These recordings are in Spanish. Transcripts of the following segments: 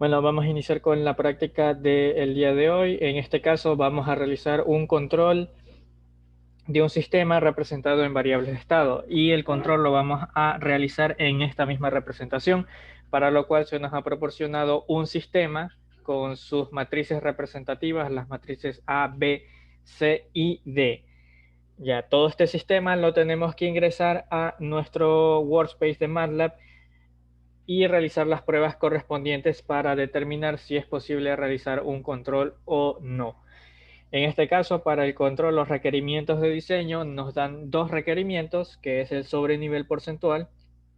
Bueno, vamos a iniciar con la práctica del día de hoy. En este caso vamos a realizar un control de un sistema representado en variables de estado y el control lo vamos a realizar en esta misma representación, para lo cual se nos ha proporcionado un sistema con sus matrices representativas, las matrices A, B, C y D. Ya todo este sistema lo tenemos que ingresar a nuestro workspace de MATLAB y realizar las pruebas correspondientes para determinar si es posible realizar un control o no. En este caso, para el control, los requerimientos de diseño nos dan dos requerimientos, que es el sobrenivel porcentual,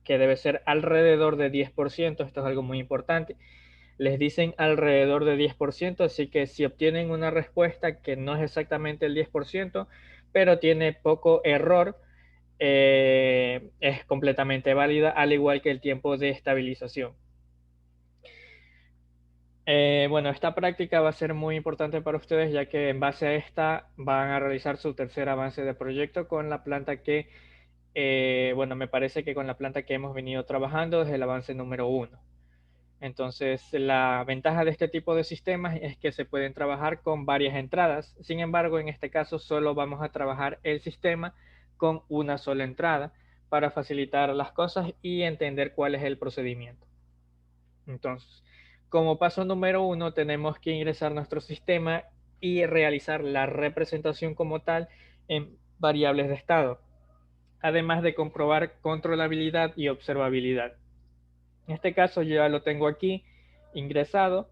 que debe ser alrededor de 10%. Esto es algo muy importante. Les dicen alrededor de 10%, así que si obtienen una respuesta que no es exactamente el 10%, pero tiene poco error, es completamente válida, al igual que el tiempo de estabilización. Bueno, esta práctica va a ser muy importante para ustedes, ya que en base a esta van a realizar su tercer avance de proyecto con la planta que, bueno, me parece que con la planta que hemos venido trabajando desde el avance número 1. Entonces, la ventaja de este tipo de sistemas es que se pueden trabajar con varias entradas. Sin embargo, en este caso solo vamos a trabajar el sistema con una sola entrada para facilitar las cosas y entender cuál es el procedimiento. Entonces, como paso número 1, tenemos que ingresar nuestro sistema y realizar la representación como tal en variables de estado, además de comprobar controlabilidad y observabilidad. En este caso ya lo tengo aquí ingresado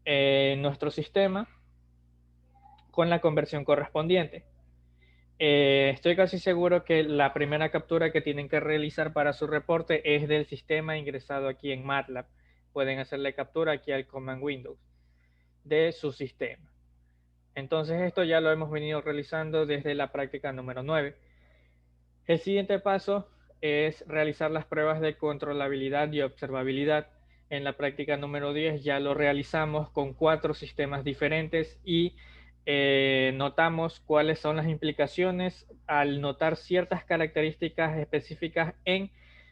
en nuestro sistema con la conversión correspondiente. Estoy casi seguro que la primera captura que tienen que realizar para su reporte es del sistema ingresado aquí en MATLAB. Pueden hacerle captura aquí al Command Windows de su sistema. Entonces esto ya lo hemos venido realizando desde la práctica número 9. El siguiente paso es realizar las pruebas de controlabilidad y observabilidad. En la práctica número 10 ya lo realizamos con 4 sistemas diferentes y notamos cuáles son las implicaciones al notar ciertas características específicas en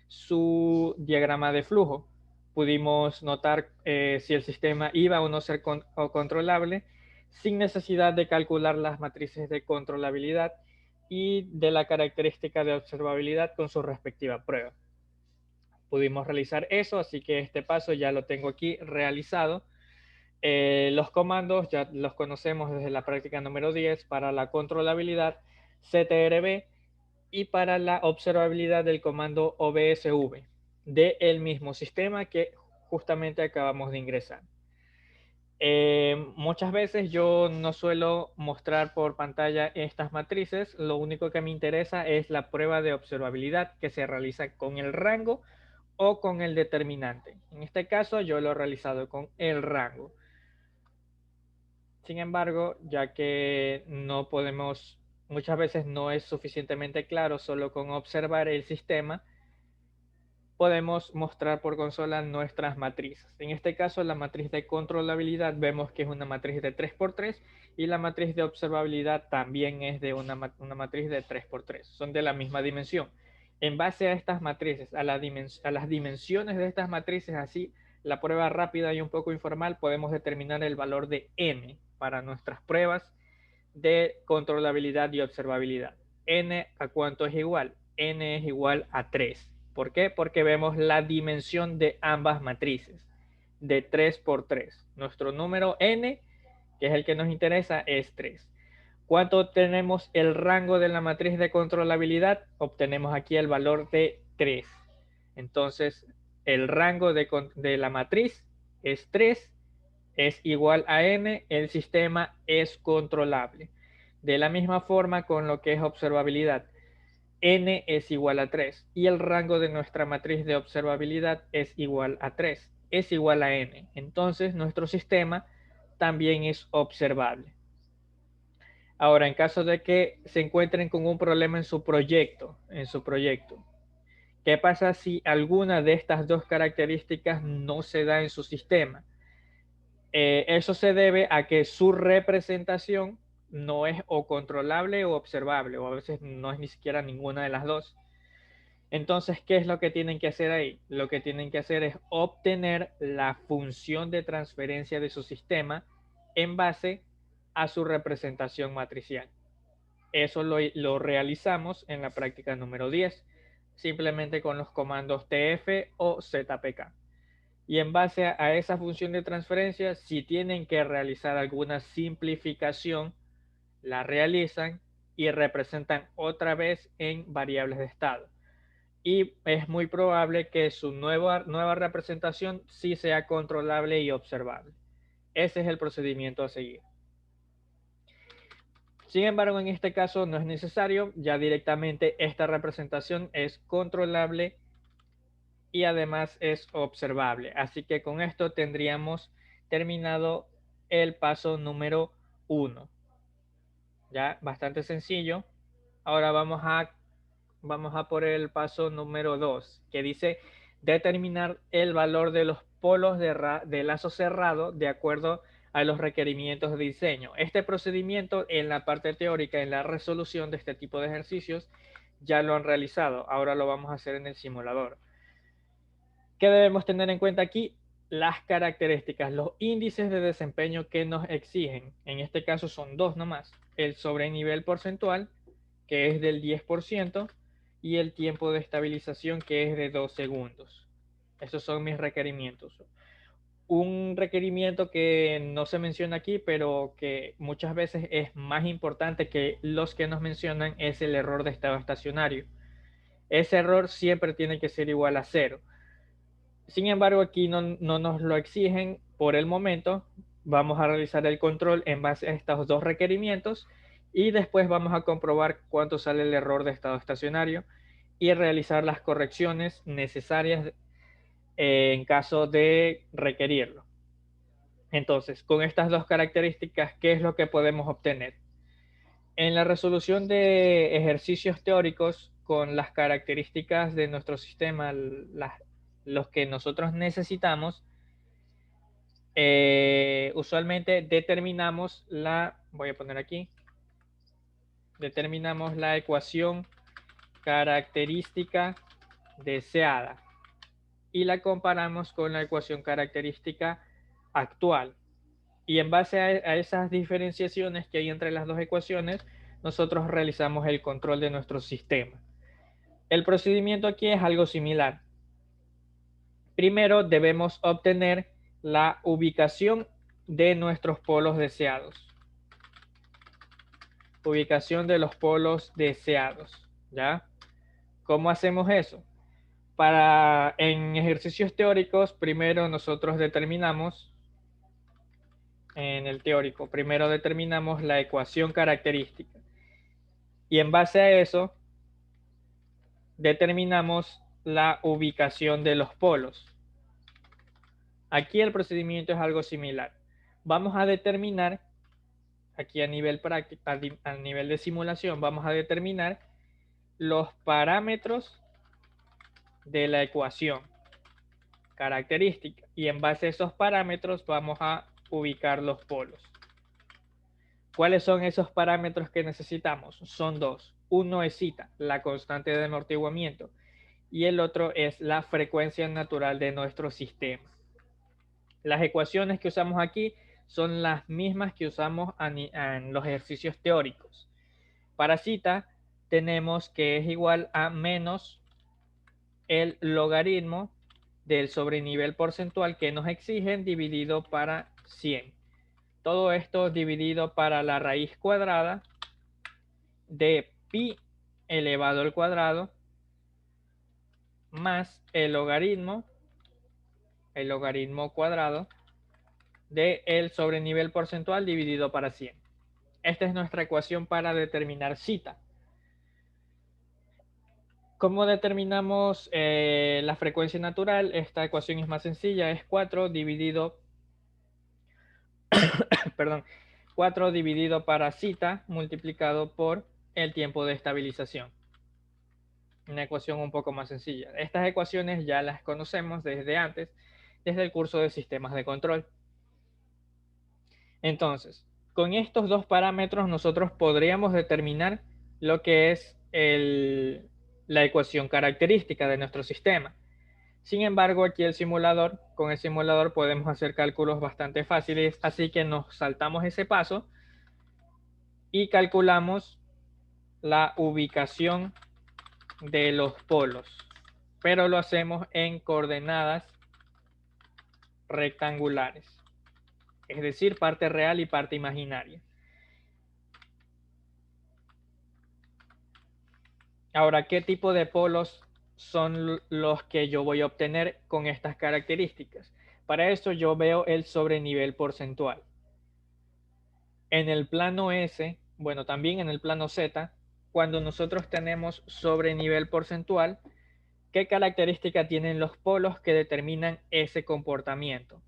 su diagrama de flujo. Pudimos notar si el sistema iba o no ser controlable sin necesidad de calcular las matrices de controlabilidad y de la característica de observabilidad con su respectiva prueba. Pudimos realizar eso, así que este paso ya lo tengo aquí realizado. Los comandos ya los conocemos desde la práctica número 10 para la controlabilidad CTRB y para la observabilidad del comando OBSV del mismo sistema que justamente acabamos de ingresar. Muchas veces yo no suelo mostrar por pantalla estas matrices, lo único que me interesa es la prueba de observabilidad que se realiza con el rango o con el determinante. En este caso yo lo he realizado con el rango. Sin embargo, ya que no podemos, muchas veces no es suficientemente claro solo con observar el sistema, podemos mostrar por consola nuestras matrices. En este caso, la matriz de controlabilidad vemos que es una matriz de 3x3 y la matriz de observabilidad también es de una matriz de 3x3. Son de la misma dimensión. En base a estas matrices, a las dimensiones de estas matrices, así la prueba rápida y un poco informal, podemos determinar el valor de n para nuestras pruebas de controlabilidad y observabilidad. N a cuánto es igual? N es igual a 3. ¿Por qué? Porque vemos la dimensión de ambas matrices, de 3 por 3. Nuestro número n, que es el que nos interesa, es 3. ¿Cuánto tenemos el rango de la matriz de controlabilidad? Obtenemos aquí el valor de 3. Entonces, el rango de la matriz es 3, es igual a n, el sistema es controlable. De la misma forma con lo que es observabilidad, n es igual a 3 y el rango de nuestra matriz de observabilidad es igual a 3, es igual a n. Entonces nuestro sistema también es observable. Ahora, en caso de que se encuentren con un problema en su proyecto, ¿qué pasa si alguna de estas dos características no se da en su sistema? Eso se debe a que su representación no es o controlable o observable, o a veces no es ni siquiera ninguna de las dos. Entonces, ¿qué es lo que tienen que hacer ahí? Lo que tienen que hacer es obtener la función de transferencia de su sistema en base a su representación matricial. Eso lo realizamos en la práctica número 10, simplemente con los comandos TF o ZPK. Y en base a esa función de transferencia, si tienen que realizar alguna simplificación, la realizan y representan otra vez en variables de estado. Y es muy probable que su nueva representación sí sea controlable y observable. Ese es el procedimiento a seguir. Sin embargo, en este caso no es necesario, ya directamente esta representación es controlable y además es observable. Así que con esto tendríamos terminado el paso número 1. Ya, bastante sencillo. Ahora vamos a por el paso número 2, que dice determinar el valor de los polos de lazo cerrado de acuerdo a los requerimientos de diseño. Este procedimiento en la parte teórica, en la resolución de este tipo de ejercicios, ya lo han realizado. Ahora lo vamos a hacer en el simulador. ¿Qué debemos tener en cuenta aquí? Las características, los índices de desempeño que nos exigen. En este caso son dos nomás. El sobrenivel porcentual, que es del 10%, y el tiempo de estabilización, que es de 2 segundos. Esos son mis requerimientos. Un requerimiento que no se menciona aquí, pero que muchas veces es más importante que los que nos mencionan, es el error de estado estacionario. Ese error siempre tiene que ser igual a 0. Sin embargo, aquí no nos lo exigen por el momento. Vamos a realizar el control en base a estos dos requerimientos y después vamos a comprobar cuánto sale el error de estado estacionario y realizar las correcciones necesarias en caso de requerirlo. Entonces, con estas dos características, ¿qué es lo que podemos obtener? En la resolución de ejercicios teóricos con las características de nuestro sistema, los que nosotros necesitamos, usualmente voy a poner aquí, determinamos la ecuación característica deseada y la comparamos con la ecuación característica actual. Y en base a esas diferenciaciones que hay entre las dos ecuaciones, nosotros realizamos el control de nuestro sistema. El procedimiento aquí es algo similar. Primero debemos obtener la ubicación de nuestros polos deseados. Ubicación de los polos deseados, ¿ya? ¿Cómo hacemos eso? En ejercicios teóricos, primero nosotros determinamos, en el teórico, primero determinamos la ecuación característica. Y en base a eso, determinamos la ubicación de los polos. Aquí el procedimiento es algo similar. Vamos a determinar, aquí a nivel práctico, a nivel de simulación, vamos a determinar los parámetros de la ecuación característica. Y en base a esos parámetros vamos a ubicar los polos. ¿Cuáles son esos parámetros que necesitamos? Son dos. Uno es zeta, la constante de amortiguamiento, y el otro es la frecuencia natural de nuestro sistema. Las ecuaciones que usamos aquí son las mismas que usamos en los ejercicios teóricos. Para zeta tenemos que es igual a menos el logaritmo del sobrenivel porcentual que nos exigen dividido para 100. Todo esto dividido para la raíz cuadrada de pi elevado al cuadrado más el logaritmo cuadrado de el sobrenivel porcentual dividido para 100. Esta es nuestra ecuación para determinar zeta. ¿Cómo determinamos la frecuencia natural? Esta ecuación es más sencilla, es 4 dividido, perdón, 4 dividido para zeta multiplicado por el tiempo de estabilización. Una ecuación un poco más sencilla. Estas ecuaciones ya las conocemos desde antes, desde el curso de sistemas de control. Entonces, con estos dos parámetros nosotros podríamos determinar lo que es la ecuación característica de nuestro sistema. Sin embargo, aquí con el simulador podemos hacer cálculos bastante fáciles, así que nos saltamos ese paso y calculamos la ubicación de los polos, pero lo hacemos en coordenadas rectangulares, es decir, parte real y parte imaginaria. Ahora, ¿qué tipo de polos son los que yo voy a obtener con estas características? Para eso yo veo el sobrenivel porcentual. En el plano S, bueno, también en el plano Z, cuando nosotros tenemos sobrenivel porcentual, ¿qué característica tienen los polos que determinan ese comportamiento?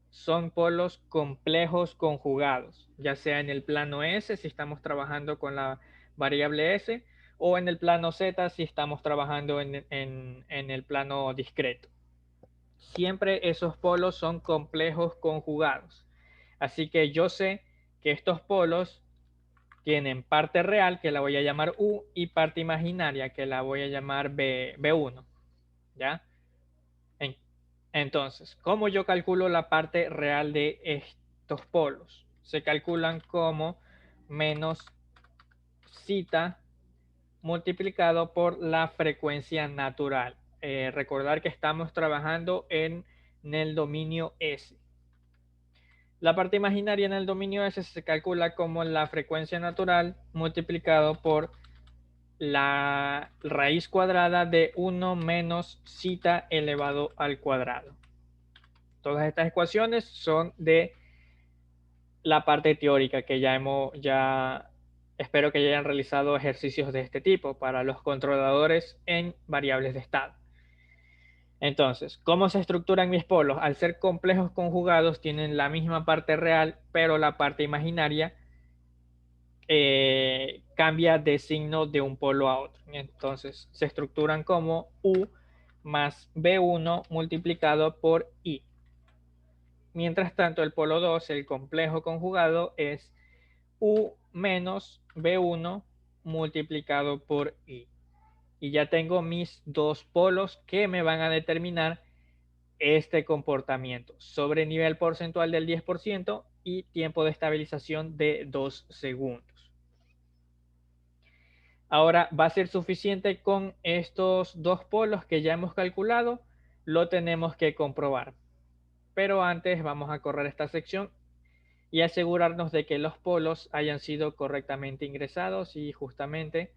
Son polos complejos conjugados, ya sea en el plano S si estamos trabajando con la variable S, o en el plano Z si estamos trabajando en el plano discreto. Siempre esos polos son complejos conjugados. Así que yo sé que estos polos tienen parte real, que la voy a llamar U, y parte imaginaria, que la voy a llamar B1. ¿Ya? Entonces, ¿cómo yo calculo la parte real de estos polos? Se calculan como menos zeta multiplicado por la frecuencia natural. Recordar que estamos trabajando en el dominio S. La parte imaginaria en el dominio S se calcula como la frecuencia natural multiplicado por la raíz cuadrada de 1 menos zeta elevado al cuadrado. Todas estas ecuaciones son de la parte teórica que ya espero que ya hayan realizado ejercicios de este tipo para los controladores en variables de estado. Entonces, ¿cómo se estructuran mis polos? Al ser complejos conjugados tienen la misma parte real, pero la parte imaginaria cambia de signo de un polo a otro. Entonces, se estructuran como U más B1 multiplicado por I. Mientras tanto, el polo 2, el complejo conjugado, es U menos B1 multiplicado por I. Y ya tengo mis dos polos que me van a determinar este comportamiento. Sobre nivel porcentual del 10% y tiempo de estabilización de 2 segundos. Ahora, ¿va a ser suficiente con estos dos polos que ya hemos calculado? Lo tenemos que comprobar. Pero antes vamos a correr esta sección y asegurarnos de que los polos hayan sido correctamente ingresados, y justamente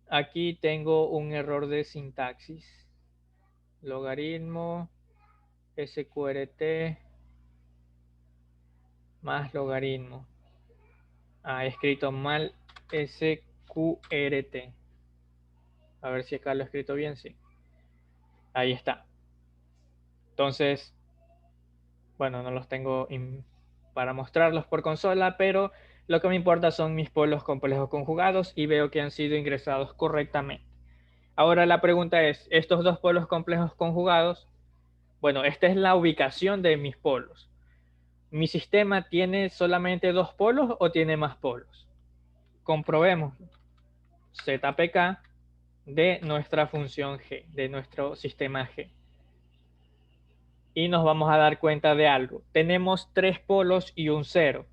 aquí tengo un error de sintaxis. Logaritmo SQRT más logaritmo. He escrito mal SQRT. A ver si acá lo he escrito bien, sí. Ahí está. Entonces, bueno, no los tengo para mostrarlos por consola, pero lo que me importa son mis polos complejos conjugados y veo que han sido ingresados correctamente. Ahora la pregunta es, estos dos polos complejos conjugados, bueno, esta es la ubicación de mis polos. ¿Mi sistema tiene solamente dos polos o tiene más polos? Comprobemos. ZPK de nuestra función G, de nuestro sistema G. Y nos vamos a dar cuenta de algo. Tenemos tres polos y un cero.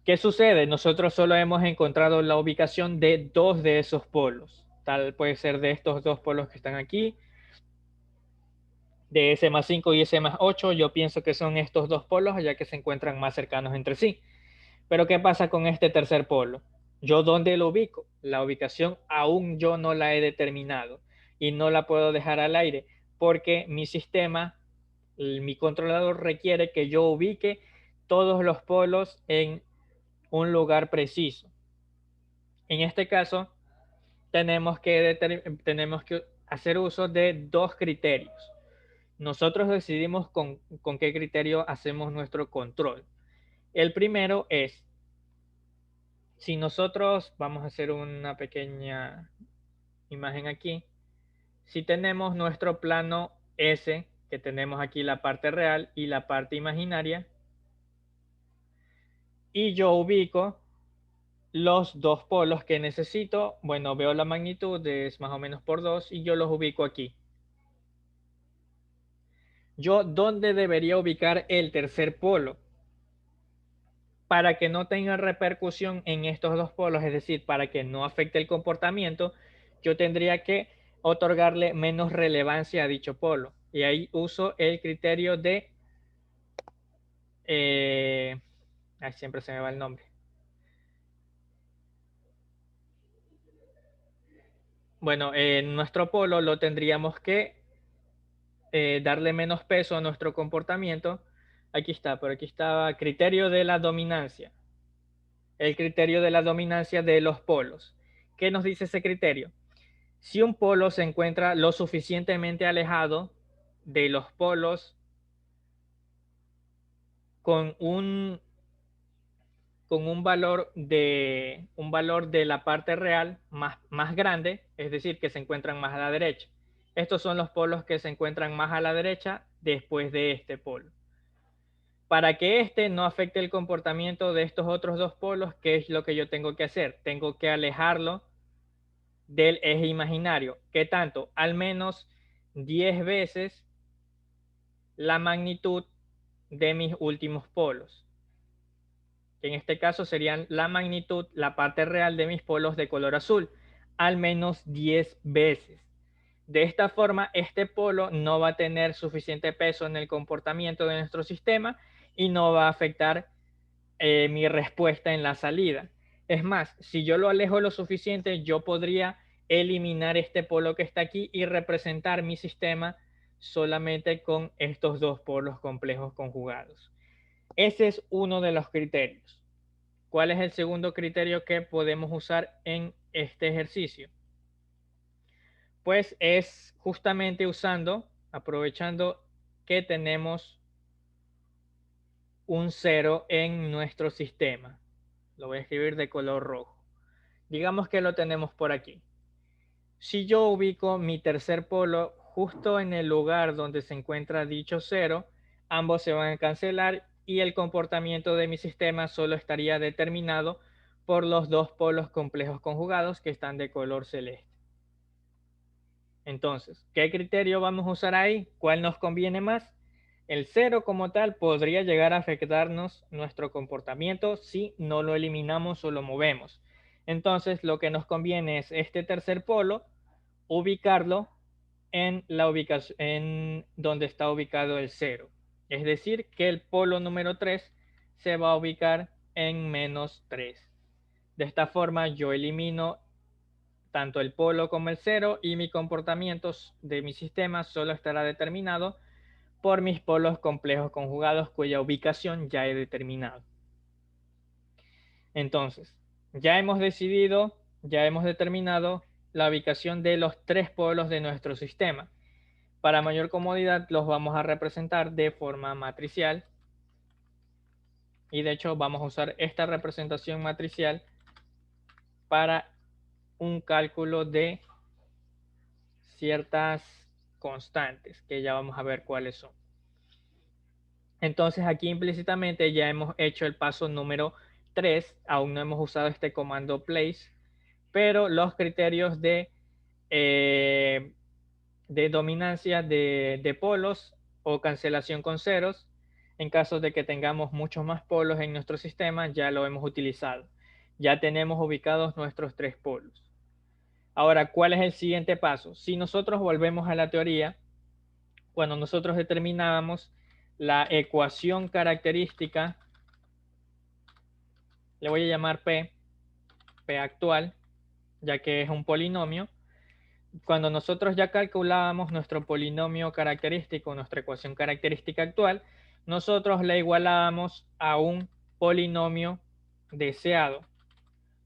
¿Qué sucede? Nosotros solo hemos encontrado la ubicación de dos de esos polos. Tal puede ser de estos dos polos que están aquí, de S más 5 y S más 8. Yo pienso que son estos dos polos, ya que se encuentran más cercanos entre sí. Pero ¿qué pasa con este tercer polo? ¿Yo dónde lo ubico? La ubicación aún yo no la he determinado y no la puedo dejar al aire porque mi sistema, mi controlador requiere que yo ubique todos los polos en un lugar preciso. En este caso, tenemos que hacer uso de dos criterios. Nosotros decidimos con qué criterio hacemos nuestro control. El primero es, si nosotros vamos a hacer una pequeña imagen aquí, si tenemos nuestro plano S, que tenemos aquí la parte real y la parte imaginaria, y yo ubico los dos polos que necesito. Bueno, veo la magnitud, es más o menos por 2 y yo los ubico aquí. Yo, ¿dónde debería ubicar el tercer polo? Para que no tenga repercusión en estos dos polos, es decir, para que no afecte el comportamiento, yo tendría que otorgarle menos relevancia a dicho polo. Y ahí uso el criterio de... siempre se me va el nombre. Bueno, en nuestro polo lo tendríamos que darle menos peso a nuestro comportamiento. Aquí está, por aquí estaba criterio de la dominancia. El criterio de la dominancia de los polos. ¿Qué nos dice ese criterio? Si un polo se encuentra lo suficientemente alejado de los polos con un valor de la parte real más grande, es decir, que se encuentran más a la derecha. Estos son los polos que se encuentran más a la derecha después de este polo. Para que este no afecte el comportamiento de estos otros dos polos, ¿qué es lo que yo tengo que hacer? Tengo que alejarlo del eje imaginario. ¿Qué tanto? Al menos 10 veces la magnitud de mis últimos polos, que en este caso serían la magnitud, la parte real de mis polos de color azul, al menos 10 veces. De esta forma, este polo no va a tener suficiente peso en el comportamiento de nuestro sistema y no va a afectar mi respuesta en la salida. Es más, si yo lo alejo lo suficiente, yo podría eliminar este polo que está aquí y representar mi sistema solamente con estos dos polos complejos conjugados. Ese es uno de los criterios. ¿Cuál es el segundo criterio que podemos usar en este ejercicio? Pues es justamente aprovechando que tenemos un cero en nuestro sistema. Lo voy a escribir de color rojo. Digamos que lo tenemos por aquí. Si yo ubico mi tercer polo justo en el lugar donde se encuentra dicho cero, ambos se van a cancelar y el comportamiento de mi sistema solo estaría determinado por los dos polos complejos conjugados que están de color celeste. Entonces, ¿qué criterio vamos a usar ahí? ¿Cuál nos conviene más? El cero como tal podría llegar a afectarnos nuestro comportamiento si no lo eliminamos o lo movemos. Entonces, lo que nos conviene es este tercer polo, ubicarlo en la ubicación en donde está ubicado el cero. Es decir, que el polo número 3 se va a ubicar en -3. De esta forma, yo elimino tanto el polo como el cero y mi comportamiento de mi sistema solo estará determinado por mis polos complejos conjugados cuya ubicación ya he determinado. Entonces, ya hemos determinado la ubicación de los tres polos de nuestro sistema. Para mayor comodidad los vamos a representar de forma matricial y de hecho vamos a usar esta representación matricial para un cálculo de ciertas constantes que ya vamos a ver cuáles son. Entonces aquí implícitamente ya hemos hecho el paso número 3, aún no hemos usado este comando place, pero los criterios de dominancia de polos o cancelación con ceros, en caso de que tengamos muchos más polos en nuestro sistema, ya lo hemos utilizado. Ya tenemos ubicados nuestros tres polos. Ahora, ¿cuál es el siguiente paso? Si nosotros volvemos a la teoría, cuando nosotros determinábamos la ecuación característica, le voy a llamar P actual, ya que es un polinomio. Cuando nosotros ya calculábamos nuestro polinomio característico, nuestra ecuación característica actual, nosotros la igualábamos a un polinomio deseado,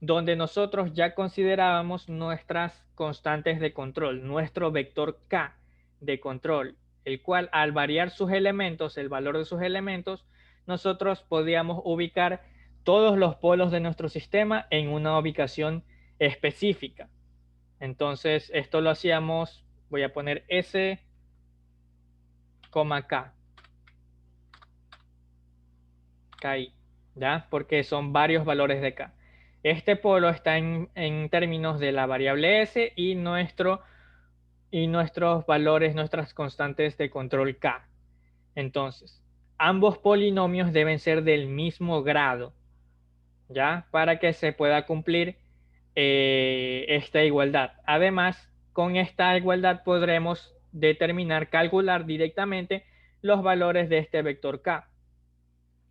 donde nosotros ya considerábamos nuestras constantes de control, nuestro vector K de control, el cual al variar sus elementos, el valor de sus elementos, nosotros podíamos ubicar todos los polos de nuestro sistema en una ubicación específica. Entonces, esto lo hacíamos, voy a poner S, K, KI, ¿ya? Porque son varios valores de K. Este polo está en términos de la variable S y nuestros valores, nuestras constantes de control K. Entonces, ambos polinomios deben ser del mismo grado, ¿ya? Para que se pueda cumplir esta igualdad. Además, con esta igualdad podremos determinar, calcular directamente los valores de este vector K.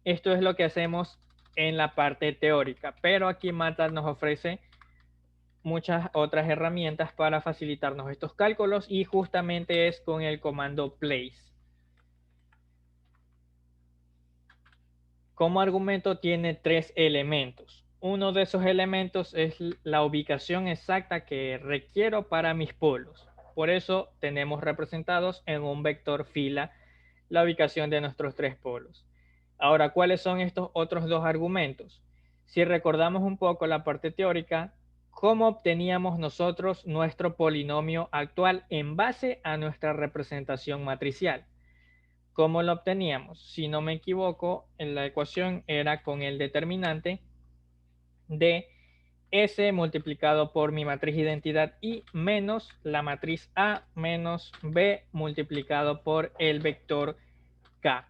Esto es lo que hacemos en la parte teórica, pero aquí MATLAB nos ofrece muchas otras herramientas para facilitarnos estos cálculos y justamente es con el comando place. Como argumento tiene 3 elementos. Uno de esos elementos es la ubicación exacta que requiero para mis polos. Por eso tenemos representados en un vector fila la ubicación de nuestros 3 polos. Ahora, ¿cuáles son estos otros 2 argumentos? Si recordamos un poco la parte teórica, ¿cómo obteníamos nosotros nuestro polinomio actual en base a nuestra representación matricial? ¿Cómo lo obteníamos? Si no me equivoco, en la ecuación era con el determinante de S multiplicado por mi matriz identidad I menos la matriz A menos B multiplicado por el vector K.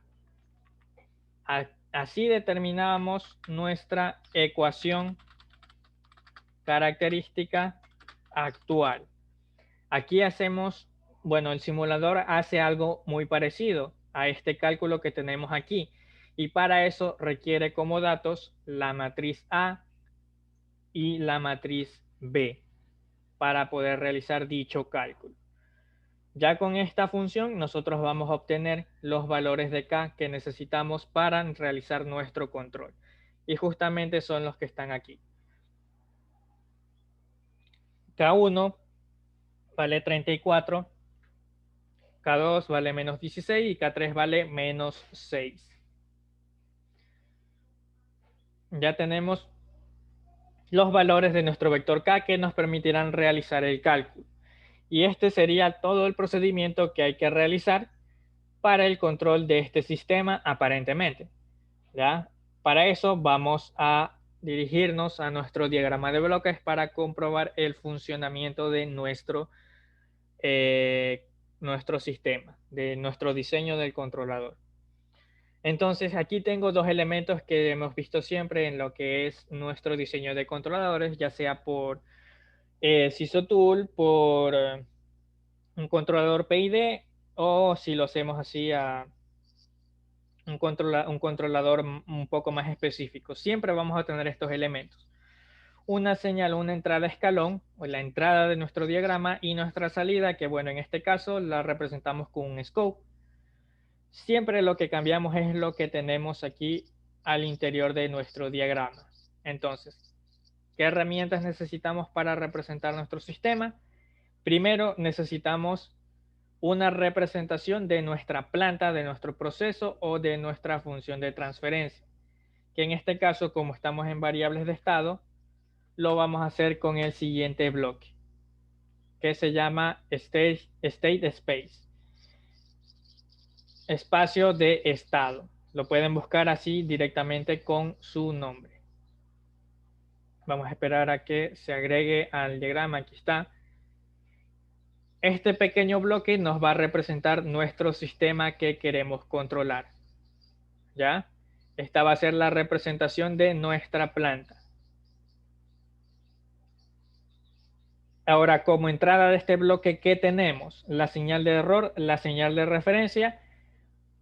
Así determinábamos nuestra ecuación característica actual. Aquí hacemos, bueno, el simulador hace algo muy parecido a este cálculo que tenemos aquí. Y para eso requiere como datos la matriz A y la matriz B para poder realizar dicho cálculo. Ya con esta función nosotros vamos a obtener los valores de K que necesitamos para realizar nuestro control. Y justamente son los que están aquí. K1 vale 34, K2 vale menos 16 y K3 vale menos 6. Ya tenemos los valores de nuestro vector K que nos permitirán realizar el cálculo. Y este sería todo el procedimiento que hay que realizar para el control de este sistema aparentemente. ¿Ya? Para eso vamos a dirigirnos a nuestro diagrama de bloques para comprobar el funcionamiento de nuestro sistema, de nuestro diseño del controlador. Entonces aquí tengo 2 elementos que hemos visto siempre en lo que es nuestro diseño de controladores, ya sea por SISO-Tool, por un controlador PID o si lo hacemos así a un controlador un poco más específico. Siempre vamos a tener estos elementos. Una señal, una entrada escalón, o la entrada de nuestro diagrama y nuestra salida, que bueno, en este caso la representamos con un scope. Siempre lo que cambiamos es lo que tenemos aquí al interior de nuestro diagrama. Entonces, ¿qué herramientas necesitamos para representar nuestro sistema? Primero necesitamos una representación de nuestra planta, de nuestro proceso o de nuestra función de transferencia. Que en este caso, como estamos en variables de estado, lo vamos a hacer con el siguiente bloque, que se llama state space, espacio de estado. Lo pueden buscar así directamente con su nombre. Vamos a esperar a que se agregue al diagrama. Aquí está. Este pequeño bloque nos va a representar nuestro sistema que queremos controlar. ¿Ya? Esta va a ser la representación de nuestra planta. Ahora, como entrada de este bloque, ¿qué tenemos? La señal de error, la señal de referencia.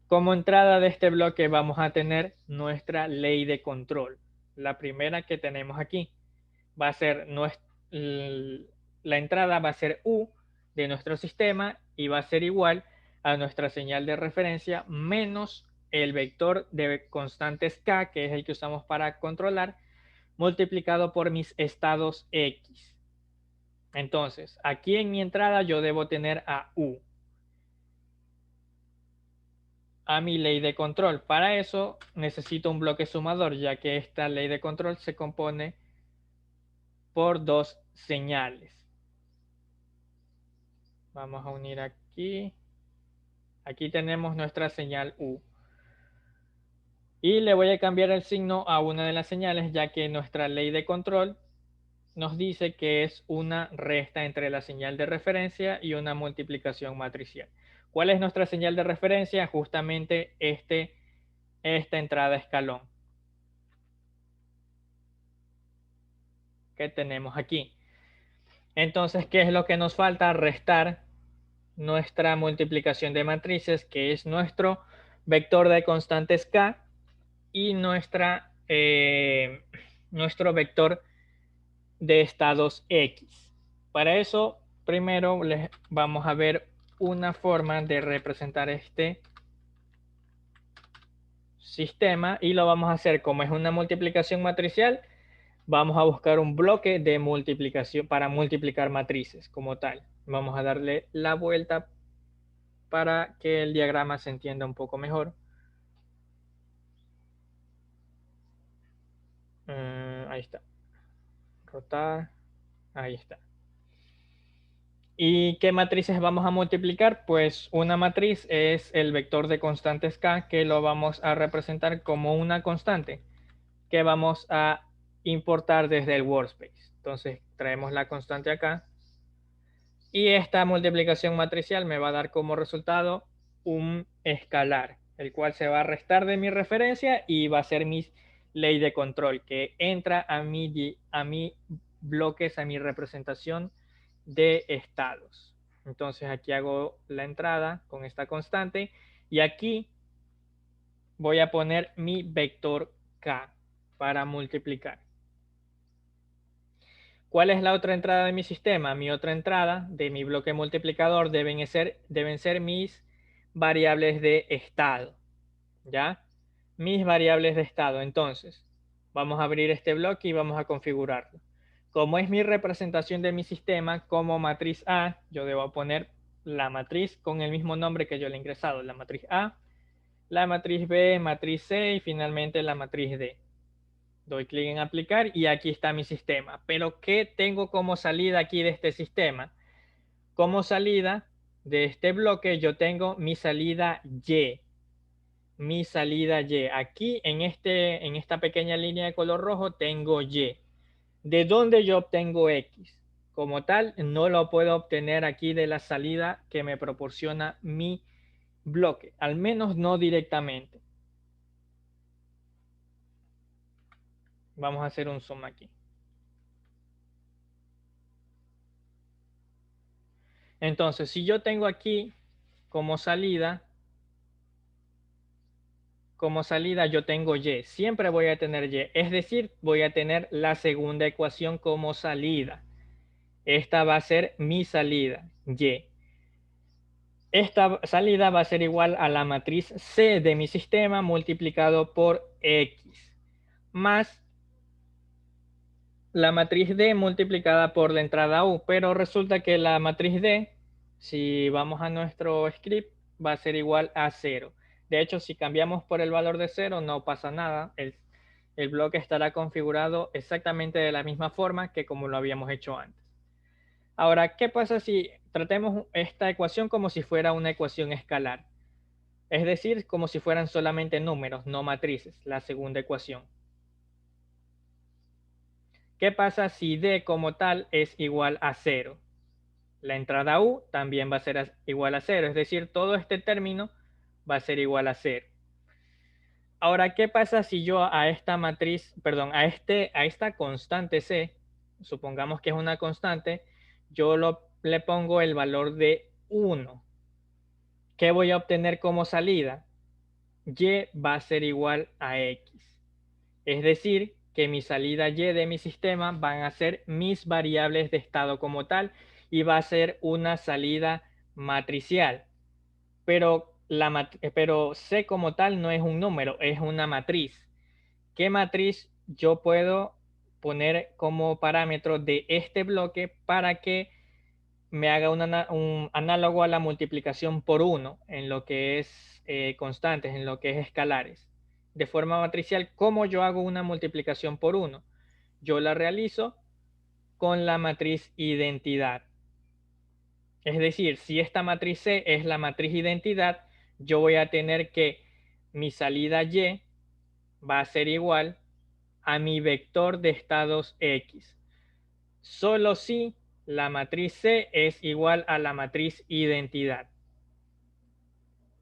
Como entrada de este bloque vamos a tener nuestra ley de control. La primera que tenemos aquí va a ser la entrada va a ser U de nuestro sistema y va a ser igual a nuestra señal de referencia menos el vector de constantes K, que es el que usamos para controlar, multiplicado por mis estados X. Entonces, aquí en mi entrada yo debo tener a U, a mi ley de control. Para eso necesito un bloque sumador, ya que esta ley de control se compone por 2 señales. Vamos a unir aquí. Aquí tenemos nuestra señal U. Y le voy a cambiar el signo a una de las señales, ya que nuestra ley de control nos dice que es una resta entre la señal de referencia y una multiplicación matricial. ¿Cuál es nuestra señal de referencia? Justamente esta entrada escalón que tenemos aquí. Entonces, ¿qué es lo que nos falta? Restar nuestra multiplicación de matrices, que es nuestro vector de constantes k y nuestro vector de estados x. Para eso, primero les vamos a ver una forma de representar este sistema y lo vamos a hacer como es una multiplicación matricial. Vamos a buscar un bloque de multiplicación para multiplicar matrices como tal. Vamos a darle la vuelta para que el diagrama se entienda un poco mejor. Ahí está. Rotar. Ahí está. ¿Y qué matrices vamos a multiplicar? Pues una matriz es el vector de constantes k, que lo vamos a representar como una constante que vamos a importar desde el workspace. Entonces traemos la constante acá y esta multiplicación matricial me va a dar como resultado un escalar, el cual se va a restar de mi referencia y va a ser mi ley de control, que entra a mi bloques, a mi representación de estados. Entonces aquí hago la entrada con esta constante y aquí voy a poner mi vector k para multiplicar. ¿Cuál es la otra entrada de mi sistema? Mi otra entrada de mi bloque multiplicador deben ser mis variables de estado. ¿Ya? Mis variables de estado. Entonces, vamos a abrir este bloque y vamos a configurarlo. Como es mi representación de mi sistema como matriz A, yo debo poner la matriz con el mismo nombre que yo le he ingresado. La matriz A, la matriz B, matriz C y finalmente la matriz D. Doy clic en aplicar y aquí está mi sistema. Pero ¿qué tengo como salida aquí de este sistema? Como salida de este bloque yo tengo mi salida Y. Mi salida Y. Aquí en esta pequeña línea de color rojo tengo Y. ¿De dónde yo obtengo X? Como tal, no lo puedo obtener aquí de la salida que me proporciona mi bloque. Al menos no directamente. Vamos a hacer un zoom aquí. Entonces, si yo tengo aquí como salida yo tengo Y. Siempre voy a tener Y. Es decir, voy a tener la segunda ecuación como salida. Esta va a ser mi salida, Y. Esta salida va a ser igual a la matriz C de mi sistema multiplicado por X, más la matriz D multiplicada por la entrada U. Pero resulta que la matriz D, si vamos a nuestro script, va a ser igual a 0. De hecho, si cambiamos por el valor de 0, no pasa nada. El bloque estará configurado exactamente de la misma forma que como lo habíamos hecho antes. Ahora, ¿qué pasa si tratemos esta ecuación como si fuera una ecuación escalar? Es decir, como si fueran solamente números, no matrices, la segunda ecuación. ¿Qué pasa si D como tal es igual a 0? La entrada U también va a ser igual a 0, es decir, todo este término va a ser igual a 0. Ahora, ¿qué pasa si yo a esta matriz, perdón, a esta constante C, supongamos que es una constante, yo le pongo el valor de 1? ¿Qué voy a obtener como salida? Y va a ser igual a X. Es decir, que mi salida Y de mi sistema van a ser mis variables de estado como tal y va a ser una salida matricial. Pero C como tal no es un número, es una matriz. ¿Qué matriz yo puedo poner como parámetro de este bloque para que me haga un análogo a la multiplicación por 1 en lo que es constantes, en lo que es escalares? De forma matricial, ¿cómo yo hago una multiplicación por 1? Yo la realizo con la matriz identidad. Es decir, si esta matriz C es la matriz identidad, yo voy a tener que mi salida Y va a ser igual a mi vector de estados X. Solo si la matriz C es igual a la matriz identidad.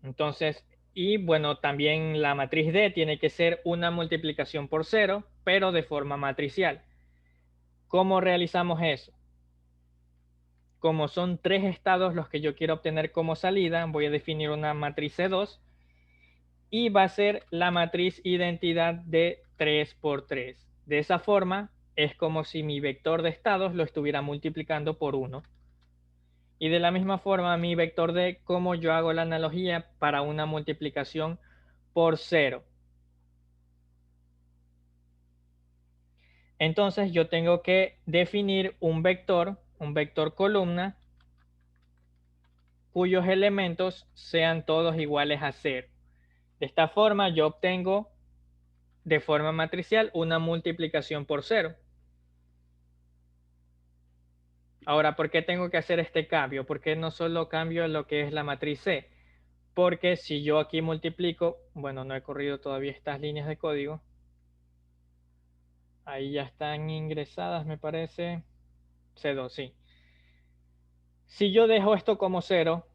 Entonces, y bueno, también la matriz D tiene que ser una multiplicación por cero, pero de forma matricial. ¿Cómo realizamos eso? Como son tres estados los que yo quiero obtener como salida, voy a definir una matriz C2 y va a ser la matriz identidad de 3 por 3. De esa forma, es como si mi vector de estados lo estuviera multiplicando por 1. Y de la misma forma, mi vector D, como yo hago la analogía para una multiplicación por 0. Entonces, yo tengo que definir un vector columna, cuyos elementos sean todos iguales a 0. De esta forma, yo obtengo de forma matricial una multiplicación por 0. Ahora, ¿por qué tengo que hacer este cambio? ¿Por qué no solo cambio lo que es la matriz C? Porque si yo aquí multiplico, bueno, no he corrido todavía estas líneas de código. Ahí ya están ingresadas, me parece. C2, sí. Si yo dejo esto como 0,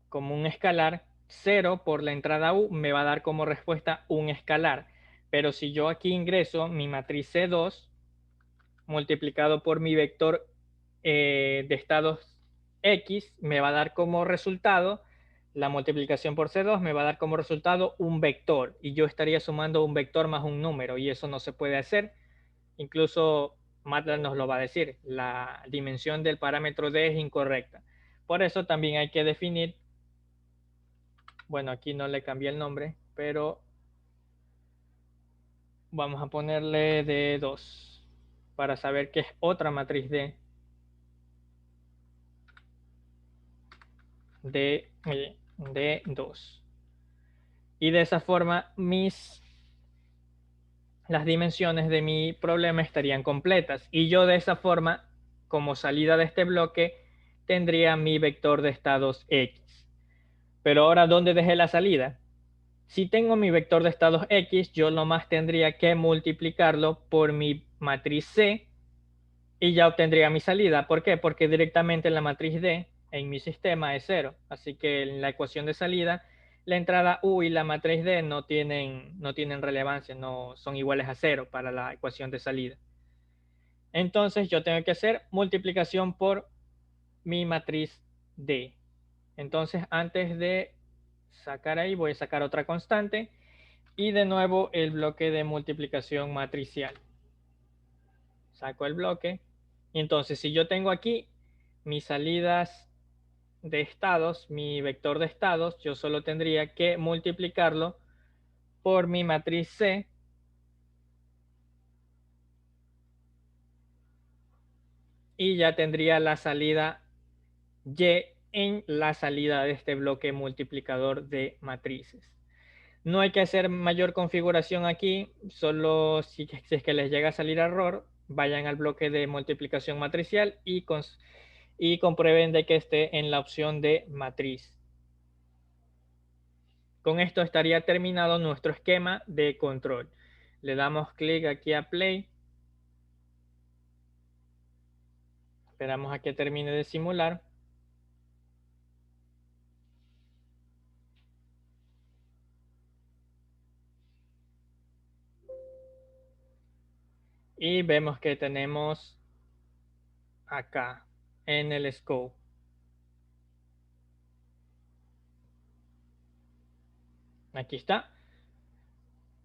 como un escalar, 0 por la entrada U me va a dar como respuesta un escalar. Pero si yo aquí ingreso mi matriz C2 multiplicado por mi vector de estados X, me va a dar como resultado, la multiplicación por C2 me va a dar como resultado un vector. Y yo estaría sumando un vector más un número. Y eso no se puede hacer. Incluso MATLAB nos lo va a decir. La dimensión del parámetro D es incorrecta. Por eso también hay que definir, bueno, aquí no le cambié el nombre, pero vamos a ponerle D2 para saber que es otra matriz D2. Y de esa forma las dimensiones de mi problema estarían completas. Y yo de esa forma, como salida de este bloque, tendría mi vector de estados X. Pero ahora, ¿dónde dejé la salida? Si tengo mi vector de estados X, yo nomás tendría que multiplicarlo por mi matriz C y ya obtendría mi salida. ¿Por qué? Porque directamente la matriz D en mi sistema es 0. Así que en la ecuación de salida, la entrada U y la matriz D no tienen relevancia, no son iguales a 0 para la ecuación de salida. Entonces yo tengo que hacer multiplicación por mi matriz D. Entonces antes de sacar ahí, voy a sacar otra constante y de nuevo el bloque de multiplicación matricial. Saco el bloque. Y entonces, si yo tengo aquí mis salidas de estados, mi vector de estados, yo solo tendría que multiplicarlo por mi matriz C y ya tendría la salida Y en la salida de este bloque multiplicador de matrices. No hay que hacer mayor configuración aquí, solo si es que les llega a salir error, vayan al bloque de multiplicación matricial y comprueben de que esté en la opción de matriz. Con esto estaría terminado nuestro esquema de control. Le damos clic aquí a play. Esperamos a que termine de simular. Y vemos que tenemos acá en el scope. Aquí está.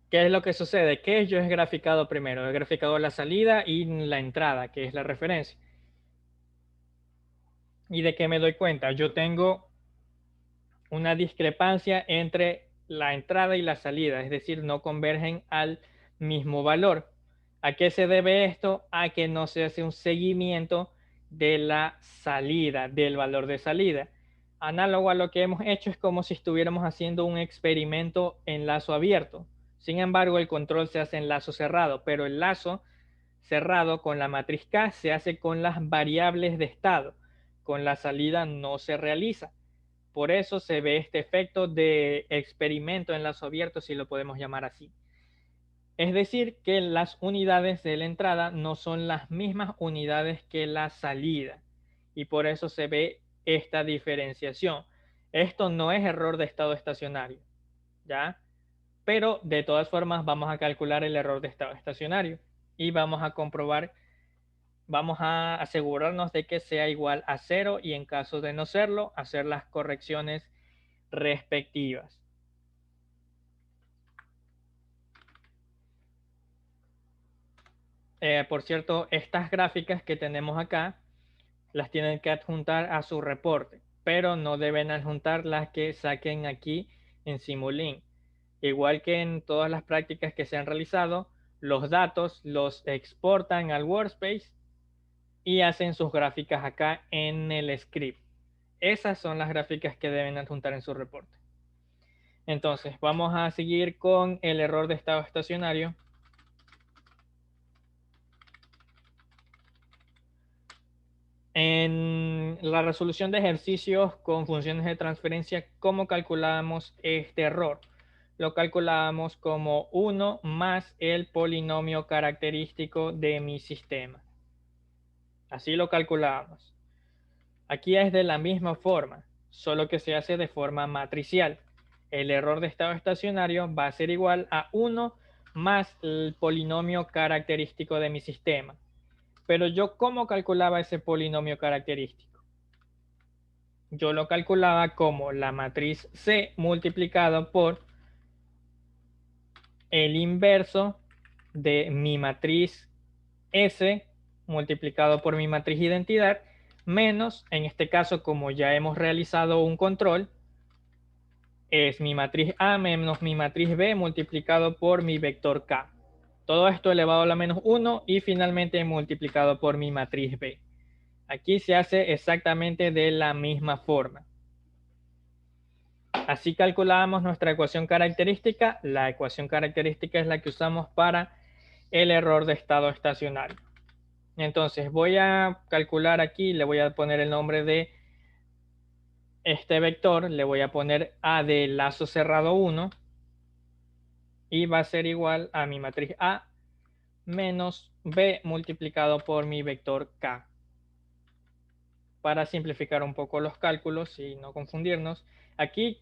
¿Qué es lo que sucede? Que yo he graficado primero. He graficado la salida y la entrada, que es la referencia. ¿Y de qué me doy cuenta? Yo tengo una discrepancia entre la entrada y la salida, es decir, no convergen al mismo valor. ¿A qué se debe esto? A que no se hace un seguimiento de la salida, del valor de salida. Análogo a lo que hemos hecho es como si estuviéramos haciendo un experimento en lazo abierto. Sin embargo, el control se hace en lazo cerrado, pero el lazo cerrado con la matriz K se hace con las variables de estado. Con la salida no se realiza. Por eso se ve este efecto de experimento en lazo abierto, si lo podemos llamar así. Es decir, que las unidades de la entrada no son las mismas unidades que la salida. Y por eso se ve esta diferenciación. Esto no es error de estado estacionario, ¿ya? Pero de todas formas vamos a calcular el error de estado estacionario y vamos a comprobar, vamos a asegurarnos de que sea igual a 0 y en caso de no serlo, hacer las correcciones respectivas. Por cierto, estas gráficas que tenemos acá las tienen que adjuntar a su reporte, pero no deben adjuntar las que saquen aquí en Simulink. Igual que en todas las prácticas que se han realizado, los datos los exportan al Workspace y hacen sus gráficas acá en el script. Esas son las gráficas que deben adjuntar en su reporte. Entonces, vamos a seguir con el error de estado estacionario. En la resolución de ejercicios con funciones de transferencia, ¿cómo calculamos este error? Lo calculamos como 1 más el polinomio característico de mi sistema. Así lo calculamos. Aquí es de la misma forma, solo que se hace de forma matricial. El error de estado estacionario va a ser igual a 1 más el polinomio característico de mi sistema. Pero yo, ¿cómo calculaba ese polinomio característico? Yo lo calculaba como la matriz C multiplicado por el inverso de mi matriz S multiplicado por mi matriz identidad menos, en este caso, como ya hemos realizado un control, es mi matriz A menos mi matriz B multiplicado por mi vector K. Todo esto elevado a la menos 1 y finalmente multiplicado por mi matriz B. Aquí se hace exactamente de la misma forma. Así calculábamos nuestra ecuación característica. La ecuación característica es la que usamos para el error de estado estacionario. Entonces voy a calcular aquí, le voy a poner el nombre de este vector, le voy a poner A de lazo cerrado 1 y va a ser igual a mi matriz A menos B multiplicado por mi vector K. Para simplificar un poco los cálculos y no confundirnos, aquí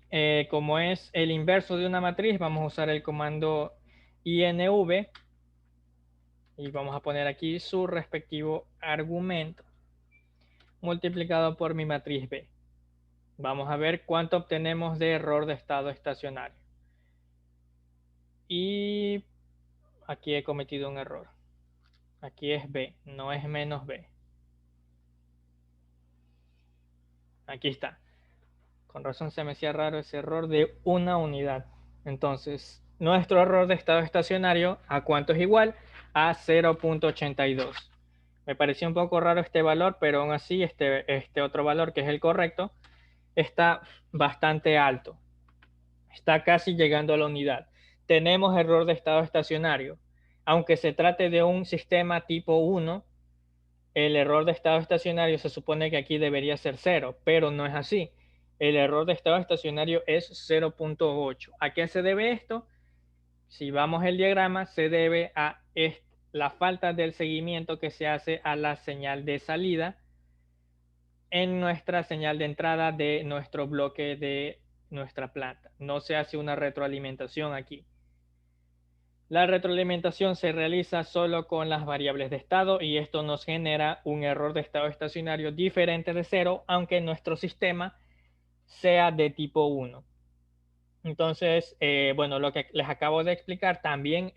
como es el inverso de una matriz, vamos a usar el comando INV y vamos a poner aquí su respectivo argumento multiplicado por mi matriz B. Vamos a ver cuánto obtenemos de error de estado estacionario. Y aquí he cometido un error. Aquí es B, no es menos B. Aquí está. Con razón se me hacía raro ese error de una unidad. Entonces, nuestro error de estado estacionario, ¿a cuánto es igual? A 0.82. Me pareció un poco raro este valor, pero aún así este otro valor, que es el correcto, está bastante alto. Está casi llegando a la unidad. Tenemos error de estado estacionario. Aunque se trate de un sistema tipo 1, el error de estado estacionario se supone que aquí debería ser 0, pero no es así. El error de estado estacionario es 0.8. ¿A qué se debe esto? Si vamos el diagrama, se debe a la falta del seguimiento que se hace a la señal de salida en nuestra señal de entrada de nuestro bloque de nuestra planta. No se hace una retroalimentación aquí. La retroalimentación se realiza solo con las variables de estado y esto nos genera un error de estado estacionario diferente de 0, aunque nuestro sistema sea de tipo 1. Entonces, bueno, lo que les acabo de explicar también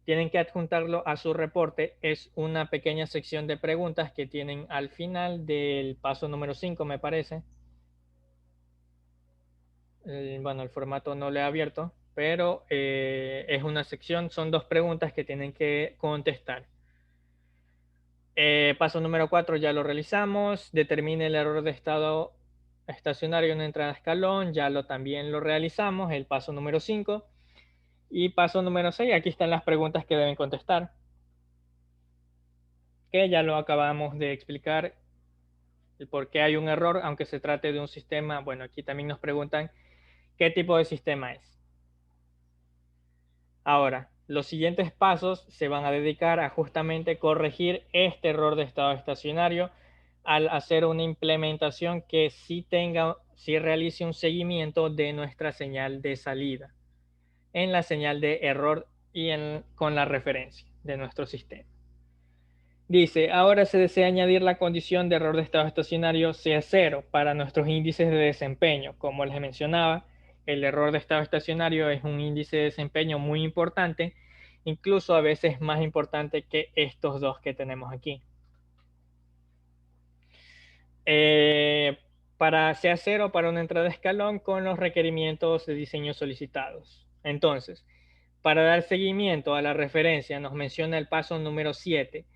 tienen que adjuntarlo a su reporte. Es una pequeña sección de preguntas que tienen al final del paso número 5, me parece. Bueno, el formato no lo he abierto, pero es una sección, son 2 preguntas que tienen que contestar. Paso número 4 ya lo realizamos. Determine el error de estado estacionario en entrada a escalón, ya también lo realizamos. El paso número 5. Y paso número 6, aquí están las preguntas que deben contestar, que ya lo acabamos de explicar, el por qué hay un error, aunque se trate de un sistema. Bueno, aquí también nos preguntan qué tipo de sistema es. Ahora, Los siguientes pasos se van a dedicar a justamente corregir este error de estado estacionario al hacer una implementación que sí realice un seguimiento de nuestra señal de salida en la señal de error y con la referencia de nuestro sistema. Dice, ahora se desea añadir la condición de error de estado estacionario sea cero para nuestros índices de desempeño. Como les mencionaba, el error de estado estacionario es un índice de desempeño muy importante, incluso a veces más importante que estos dos que tenemos aquí. Eh, para sea cero para una entrada de escalón con los requerimientos de diseño solicitados. Entonces, para dar seguimiento a la referencia, nos menciona el paso número 7.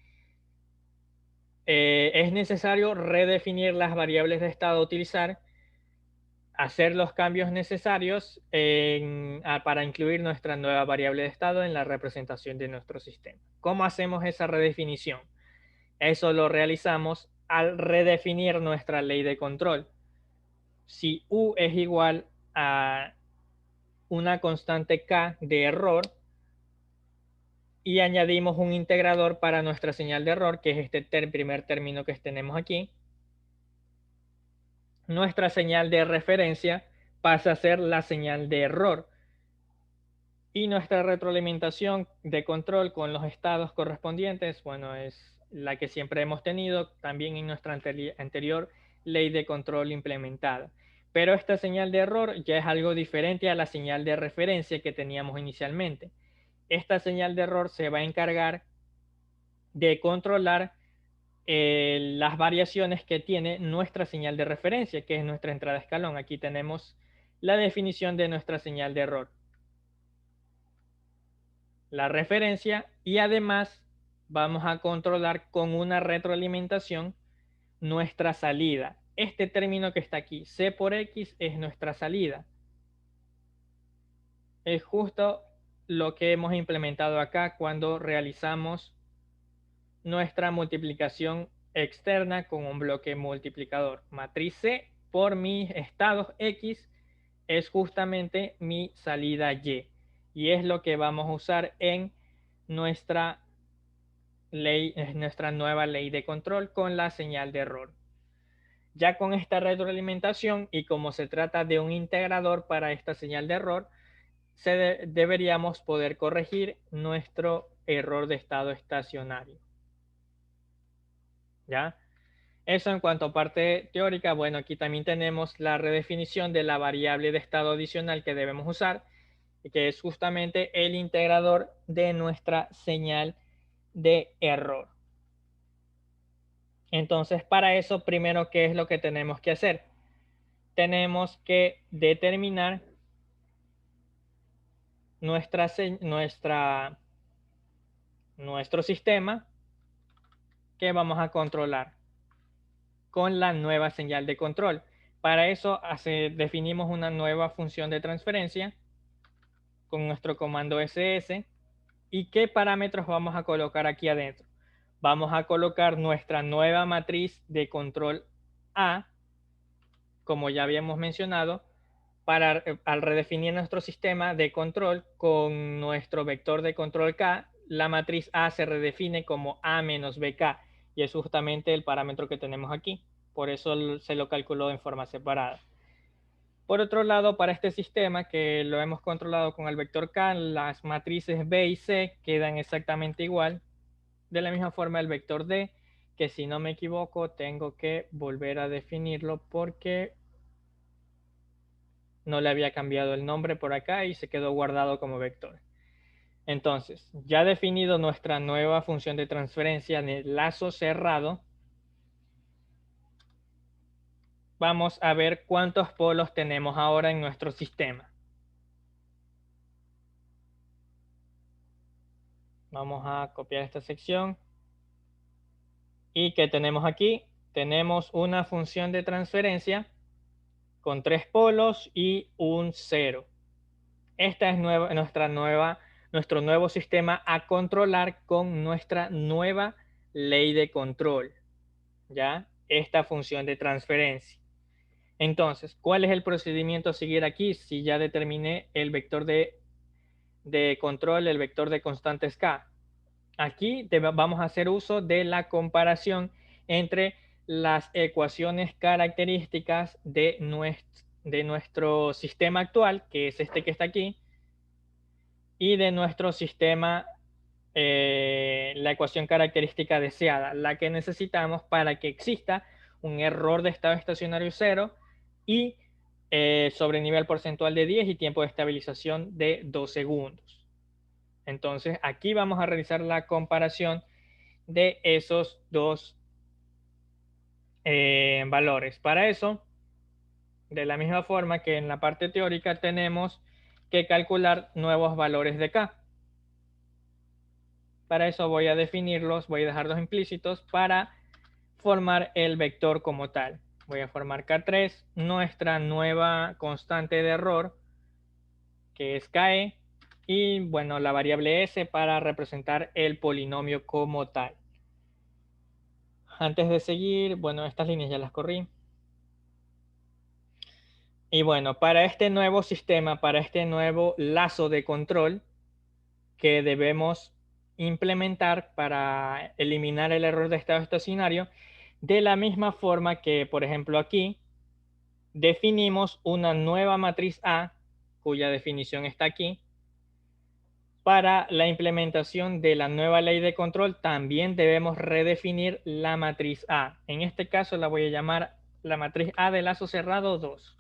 Es necesario redefinir las variables de estado a utilizar, hacer los cambios necesarios para incluir nuestra nueva variable de estado en la representación de nuestro sistema. ¿Cómo hacemos esa redefinición? Eso lo realizamos al redefinir nuestra ley de control. Si U es igual a una constante K de error, y añadimos un integrador para nuestra señal de error, que es este primer término que tenemos aquí, nuestra señal de referencia pasa a ser la señal de error y nuestra retroalimentación de control con los estados correspondientes, bueno, es la que siempre hemos tenido también en nuestra anterior ley de control implementada. Pero esta señal de error ya es algo diferente a la señal de referencia que teníamos inicialmente. Esta señal de error se va a encargar de controlar las variaciones que tiene nuestra señal de referencia, que es nuestra entrada de escalón. Aquí tenemos la definición de nuestra señal de error, la referencia, y además vamos a controlar con una retroalimentación nuestra salida. Este término que está aquí, C por X, es nuestra salida. Es justo lo que hemos implementado acá cuando realizamos nuestra multiplicación externa con un bloque multiplicador. Matriz C por mis estados X es justamente mi salida Y. Y es lo que vamos a usar en nuestra ley, nuestra nueva ley de control con la señal de error. Ya con esta retroalimentación y como se trata de un integrador para esta señal de error, deberíamos poder corregir nuestro error de estado estacionario. ¿Ya? Eso en cuanto a parte teórica. Bueno, aquí también tenemos la redefinición de la variable de estado adicional que debemos usar, que es justamente el integrador de nuestra señal de error. Entonces, para eso, primero, ¿qué es lo que tenemos que hacer? Tenemos que determinar nuestro sistema que vamos a controlar con la nueva señal de control. Para eso definimos una nueva función de transferencia con nuestro comando ss. ¿Y qué parámetros vamos a colocar aquí adentro? Vamos a colocar nuestra nueva matriz de control A, como ya habíamos mencionado, al redefinir nuestro sistema de control con nuestro vector de control K, la matriz A se redefine como A menos BK, y es justamente el parámetro que tenemos aquí. Por eso se lo calculó en forma separada. Por otro lado, para este sistema que lo hemos controlado con el vector K, las matrices B y C quedan exactamente igual. De la misma forma el vector D, que si no me equivoco tengo que volver a definirlo porque no le había cambiado el nombre por acá y se quedó guardado como vector. Entonces, ya definido nuestra nueva función de transferencia en el lazo cerrado, vamos a ver cuántos polos tenemos ahora en nuestro sistema. Vamos a copiar esta sección. ¿Y qué tenemos aquí? Tenemos una función de transferencia con 3 polos y un 0. Esta es nuestro nuevo sistema a controlar con nuestra nueva ley de control. ¿Ya? Esta función de transferencia. Entonces, ¿cuál es el procedimiento a seguir aquí? Si ya determiné el vector de de control, el vector de constantes K. Aquí vamos a hacer uso de la comparación entre las ecuaciones características de nuestro sistema actual, que es este que está aquí, y de nuestro sistema, la ecuación característica deseada, la que necesitamos para que exista un error de estado estacionario 0 y sobre nivel porcentual de 10 y tiempo de estabilización de 2 segundos. Entonces, aquí vamos a realizar la comparación de esos dos valores. Para eso, de la misma forma que en la parte teórica, tenemos que calcular nuevos valores de K. Para eso voy a definirlos, voy a dejarlos implícitos para formar el vector como tal. Voy a formar K3, nuestra nueva constante de error, que es KE, y bueno, la variable S para representar el polinomio como tal. Antes de seguir, bueno, estas líneas ya las corrí. Y bueno, para este nuevo sistema, para este nuevo lazo de control que debemos implementar para eliminar el error de estado estacionario, de la misma forma que, por ejemplo, aquí definimos una nueva matriz A, cuya definición está aquí. Para la implementación de la nueva ley de control, también debemos redefinir la matriz A. En este caso la voy a llamar la matriz A de lazo cerrado 2.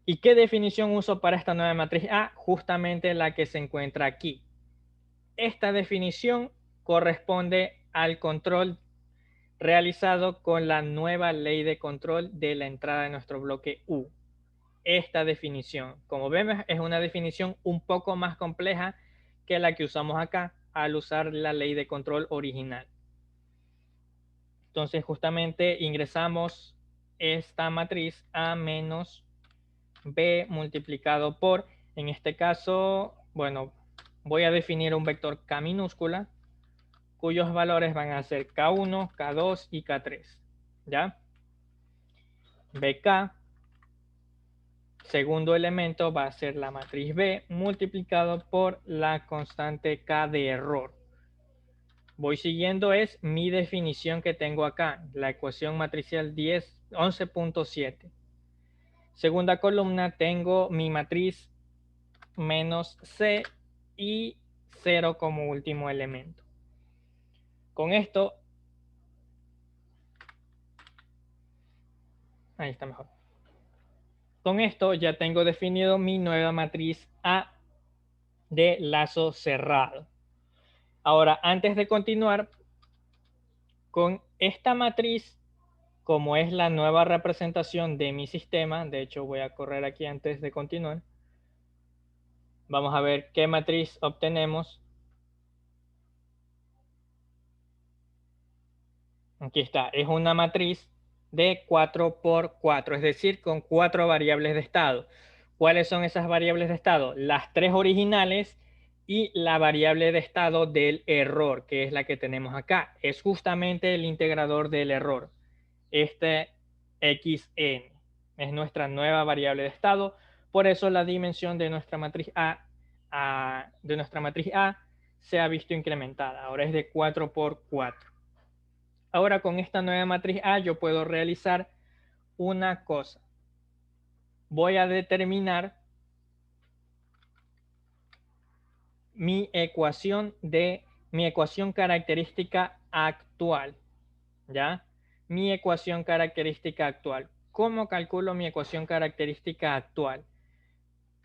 ¿Y qué definición uso para esta nueva matriz A? Justamente la que se encuentra aquí. Esta definición corresponde al control realizado con la nueva ley de control de la entrada de nuestro bloque U. Esta definición, como vemos, es una definición un poco más compleja que la que usamos acá al usar la ley de control original. Entonces, justamente ingresamos esta matriz A menos B multiplicado por, en este caso, bueno, voy a definir un vector K minúscula, cuyos valores van a ser K1, K2 y K3. ¿Ya? BK, segundo elemento, va a ser la matriz B multiplicado por la constante K de error. Voy siguiendo es mi definición que tengo acá, la ecuación matricial 11.7. Segunda columna tengo mi matriz menos C y 0 como último elemento. Con esto, ahí está mejor. Con esto ya tengo definido mi nueva matriz A de lazo cerrado. Ahora, antes de continuar con esta matriz, como es la nueva representación de mi sistema, de hecho voy a correr aquí antes de continuar. Vamos a ver qué matriz obtenemos. Aquí está, es una matriz de 4 por 4, es decir, con 4 variables de estado. ¿Cuáles son esas variables de estado? Las 3 originales y la variable de estado del error, que es la que tenemos acá. Es justamente el integrador del error. Este xn es nuestra nueva variable de estado. Por eso la dimensión de nuestra matriz A, se ha visto incrementada. Ahora es de 4 por 4. Ahora con esta nueva matriz A yo puedo realizar una cosa. Voy a determinar mi ecuación característica actual. ¿Ya? Mi ecuación característica actual. ¿Cómo calculo mi ecuación característica actual?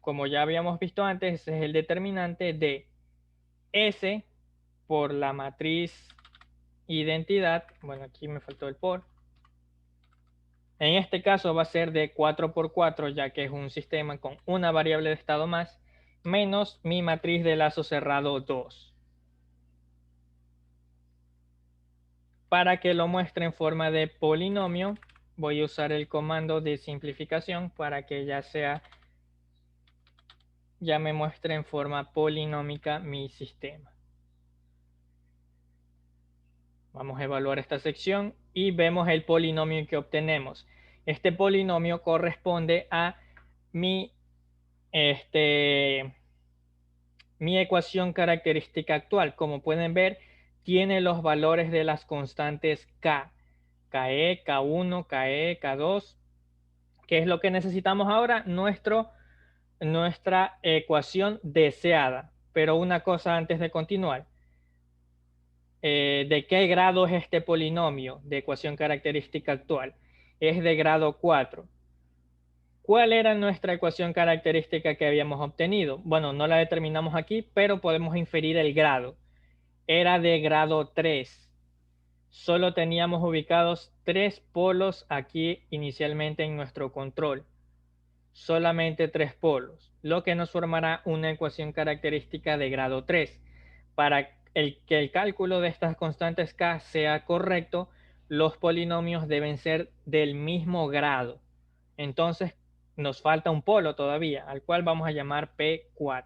Como ya habíamos visto antes, ese es el determinante de S por la matriz identidad. Bueno, aquí me faltó el por. En este caso va a ser de 4 por 4, ya que es un sistema con una variable de estado más, menos mi matriz de lazo cerrado 2. Para que lo muestre en forma de polinomio, voy a usar el comando de simplificación para que ya me muestre en forma polinómica mi sistema. Vamos a evaluar esta sección y vemos el polinomio que obtenemos. Este polinomio corresponde a mi Mi ecuación característica actual, como pueden ver, tiene los valores de las constantes K, KE, K1, KE, K2. ¿Qué es lo que necesitamos ahora? Nuestra ecuación deseada. Pero una cosa antes de continuar. ¿De qué grado es este polinomio de ecuación característica actual? Es de grado 4. ¿Cuál era nuestra ecuación característica que habíamos obtenido? Bueno, no la determinamos aquí, pero podemos inferir el grado. Era de grado 3. Solo teníamos ubicados 3 polos aquí inicialmente en nuestro control. Solamente 3 polos, lo que nos formará una ecuación característica de grado 3. Para que el cálculo de estas constantes K sea correcto, los polinomios deben ser del mismo grado. Entonces, nos falta un polo todavía, al cual vamos a llamar P4.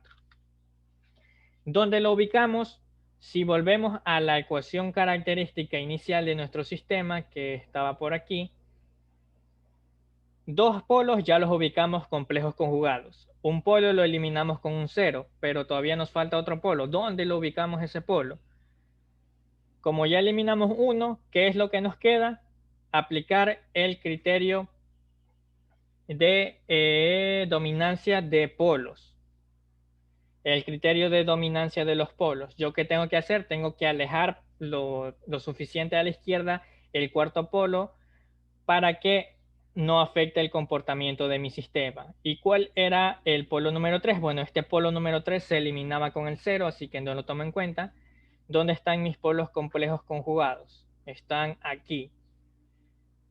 ¿Dónde lo ubicamos? Si volvemos a la ecuación característica inicial de nuestro sistema, que estaba por aquí, dos polos ya los ubicamos complejos conjugados. Un polo lo eliminamos con un cero, pero todavía nos falta otro polo. ¿Dónde lo ubicamos ese polo? Como ya eliminamos uno, ¿qué es lo que nos queda? Aplicar el criterio de dominancia de polos. El criterio de dominancia de los polos. ¿Yo qué tengo que hacer? Tengo que alejar lo suficiente a la izquierda el cuarto polo para que no afecte el comportamiento de mi sistema. ¿Y cuál era el polo número 3? Bueno, este polo número 3 se eliminaba con el cero, así que no lo tomo en cuenta. ¿Dónde están mis polos complejos conjugados? Están aquí.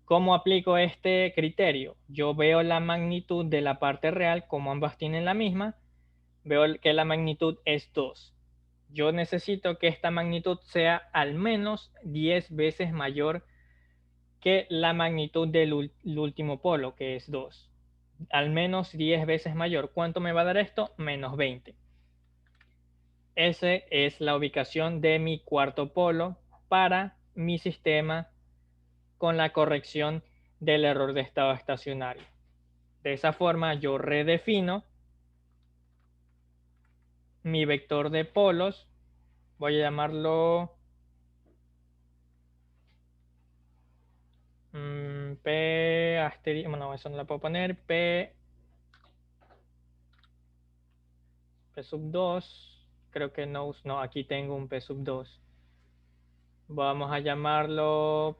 ¿Cómo aplico este criterio? Yo veo la magnitud de la parte real, como ambas tienen la misma, veo que la magnitud es 2. Yo necesito que esta magnitud sea al menos 10 veces mayor que la magnitud del último polo, que es 2. Al menos 10 veces mayor. ¿Cuánto me va a dar esto? Menos 20. Esa es la ubicación de mi cuarto polo para mi sistema con la corrección del error de estado estacionario. De esa forma yo redefino mi vector de polos. Voy a llamarlo P asterisco. Bueno, eso no la puedo poner. P sub 2. Creo que no, aquí tengo un P sub 2. Vamos a llamarlo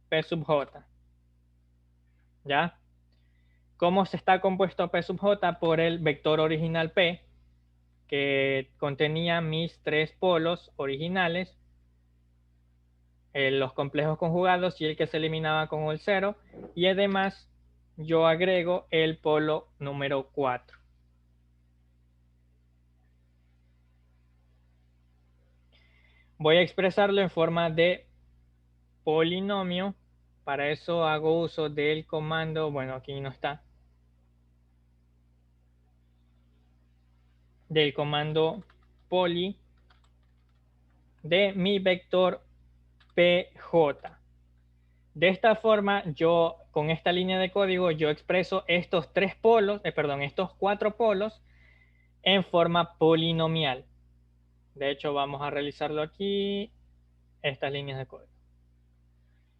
P sub J. ¿Ya? ¿Cómo se está compuesto P sub J? Por el vector original P, que contenía mis 3 polos originales, los complejos conjugados y el que se eliminaba con el 0. Y además yo agrego el polo número 4. Voy a expresarlo en forma de polinomio. Para eso hago uso del comando, bueno, aquí no está, del comando poly de mi vector PJ. De esta forma, yo con esta línea de código, yo expreso estos tres polos, estos cuatro polos en forma polinomial. De hecho, vamos a realizarlo aquí, estas líneas de código.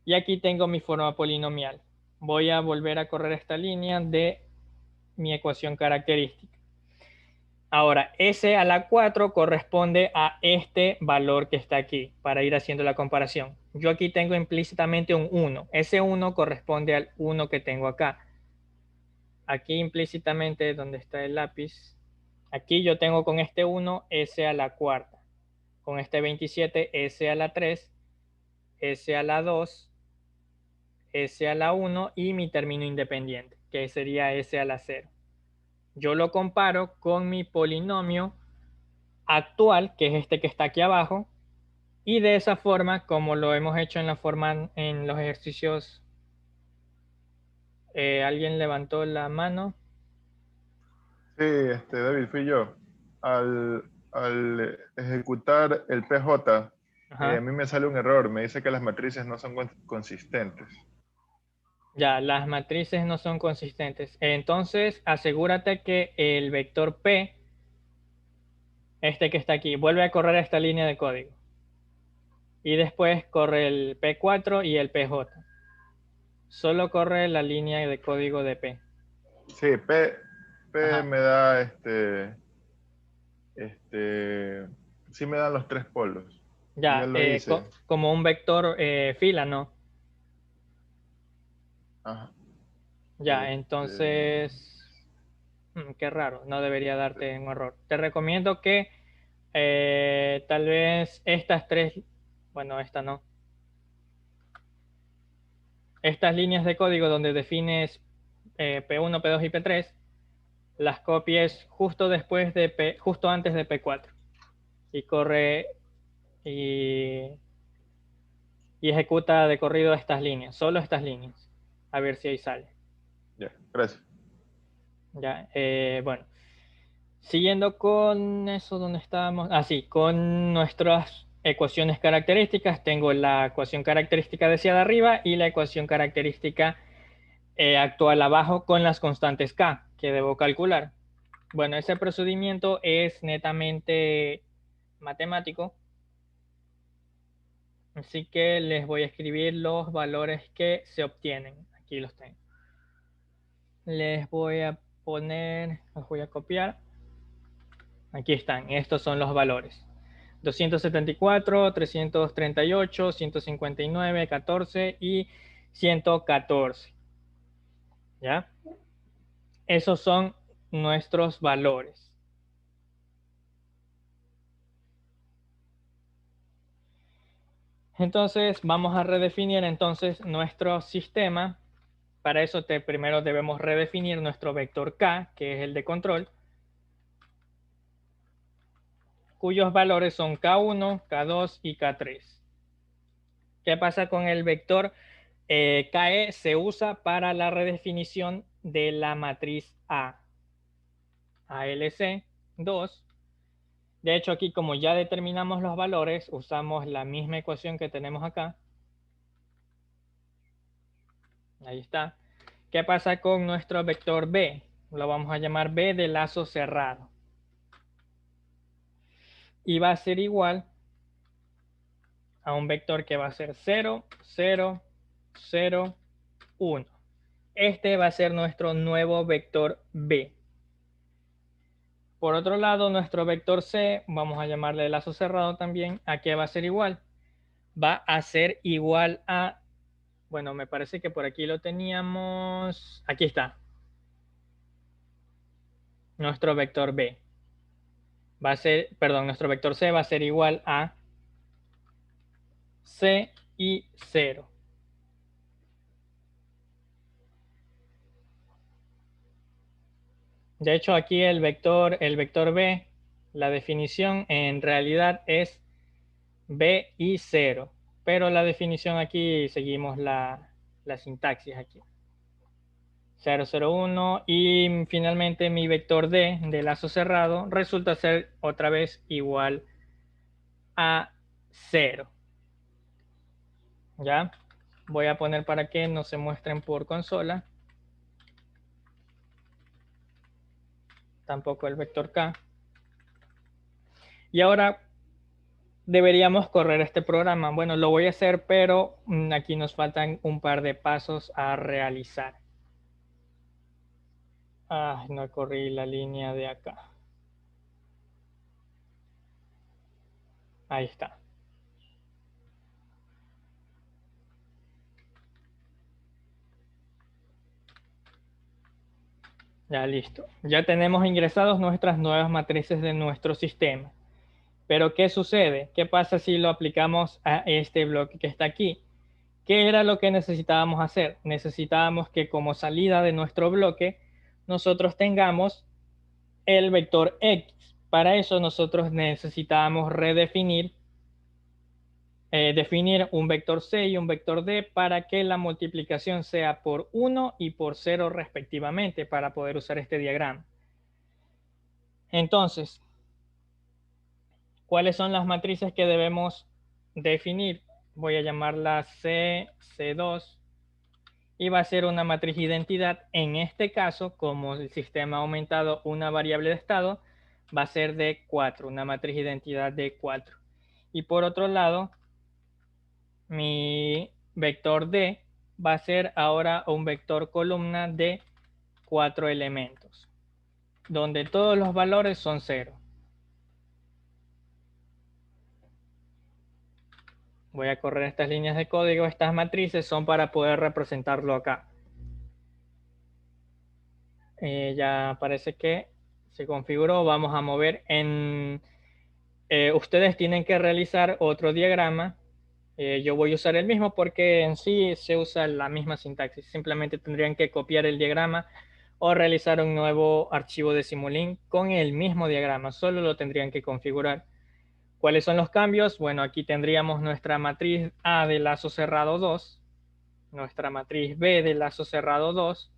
Y aquí tengo mi forma polinomial. Voy a volver a correr esta línea de mi ecuación característica. Ahora, S a la 4 corresponde a este valor que está aquí, para ir haciendo la comparación. Yo aquí tengo implícitamente un 1. Ese 1 corresponde al 1 que tengo acá. Aquí implícitamente, donde está el lápiz, aquí yo tengo con este 1 S a la cuarta. Con este 27 S a la 3, S a la 2, S a la 1 y mi término independiente, que sería S a la 0. Yo lo comparo con mi polinomio actual, que es este que está aquí abajo, y de esa forma, como lo hemos hecho en la forma en los ejercicios, ¿alguien levantó la mano? Sí, David, fui yo. Al ejecutar el PJ, a Ajá. mí me sale un error, me dice que las matrices no son consistentes. Ya, las matrices no son consistentes. Entonces, asegúrate que el vector P este que está aquí, vuelve a correr esta línea de código. Y después corre el P4 y el PJ. Solo corre la línea de código de P. Sí, P Ajá. me da sí me dan los tres polos. Ya Ya, lo hice. como un vector fila, ¿no? Ajá. Ya, Este, entonces, qué raro, no debería darte un error. Te recomiendo que tal vez estas tres, bueno, esta no, estas líneas de código donde defines P1, P2 y P3, las copies justo después de justo antes de P4 y corre y, y ejecuta de corrido estas líneas, solo estas líneas, a ver si ahí sale. ya, gracias. Ya, bueno. Siguiendo con eso, ¿dónde estábamos? Ah, sí, con nuestras ecuaciones características. Tengo la ecuación característica deseada arriba y la ecuación característica actual abajo con las constantes K que debo calcular. Bueno, ese procedimiento es netamente matemático, así que les voy a escribir los valores que se obtienen. Aquí los tengo. Les voy a poner, los voy a copiar. Aquí están, estos son los valores. 274, 338, 159, 14 y 114. ¿Ya? Esos son nuestros valores. Entonces vamos a redefinir entonces nuestro sistema. Para eso primero debemos redefinir nuestro vector K, que es el de control, cuyos valores son K1, K2 y K3. ¿Qué pasa con el vector KE? Se usa para la redefinición de la matriz A, ALC2. De hecho, aquí como ya determinamos los valores, usamos la misma ecuación que tenemos acá. Ahí está. ¿Qué pasa con nuestro vector B? Lo vamos a llamar B de lazo cerrado. Y va a ser igual a un vector que va a ser 0, 0, 0, 1. Este va a ser nuestro nuevo vector B. Por otro lado, nuestro vector C, vamos a llamarle lazo cerrado también, ¿a qué va a ser igual? Va a ser igual a, bueno, me parece que por aquí lo teníamos, aquí está, nuestro vector B. Va a ser, perdón, nuestro vector C va a ser igual a C y 0. De hecho, aquí el vector B, la definición en realidad es B y 0. Pero la definición aquí, seguimos la sintaxis aquí. 0, 0, 1 y finalmente mi vector D de lazo cerrado resulta ser otra vez igual a 0. ¿Ya? Voy a poner para que no se muestren por consola. Tampoco el vector K. Y ahora deberíamos correr este programa. Bueno, lo voy a hacer, pero aquí nos faltan un par de pasos a realizar. Ah, no corrí la línea de acá. Ahí está. Ya listo. Ya tenemos ingresados nuestras nuevas matrices de nuestro sistema. Pero ¿qué sucede? ¿Qué pasa si lo aplicamos a este bloque que está aquí? ¿Qué era lo que necesitábamos hacer? Necesitábamos que como salida de nuestro bloque nosotros tengamos el vector X. Para eso nosotros necesitábamos redefinir, definir un vector C y un vector D para que la multiplicación sea por 1 y por 0 respectivamente para poder usar este diagrama. Entonces, ¿cuáles son las matrices que debemos definir? Voy a llamarla C, C2 y va a ser una matriz identidad. En este caso, como el sistema ha aumentado una variable de estado, va a ser de 4, una matriz identidad de 4. Y por otro lado, mi vector D va a ser ahora un vector columna de 4 elementos, donde todos los valores son 0. Voy a correr estas líneas de código. Estas matrices son para poder representarlo acá. Ya parece que se configuró. Vamos a mover en... ustedes tienen que realizar otro diagrama. Yo voy a usar el mismo porque en sí se usa la misma sintaxis. Simplemente tendrían que copiar el diagrama o realizar un nuevo archivo de Simulink con el mismo diagrama. Solo lo tendrían que configurar. ¿Cuáles son los cambios? Bueno, aquí tendríamos nuestra matriz A de lazo cerrado 2, nuestra matriz B de lazo cerrado 2,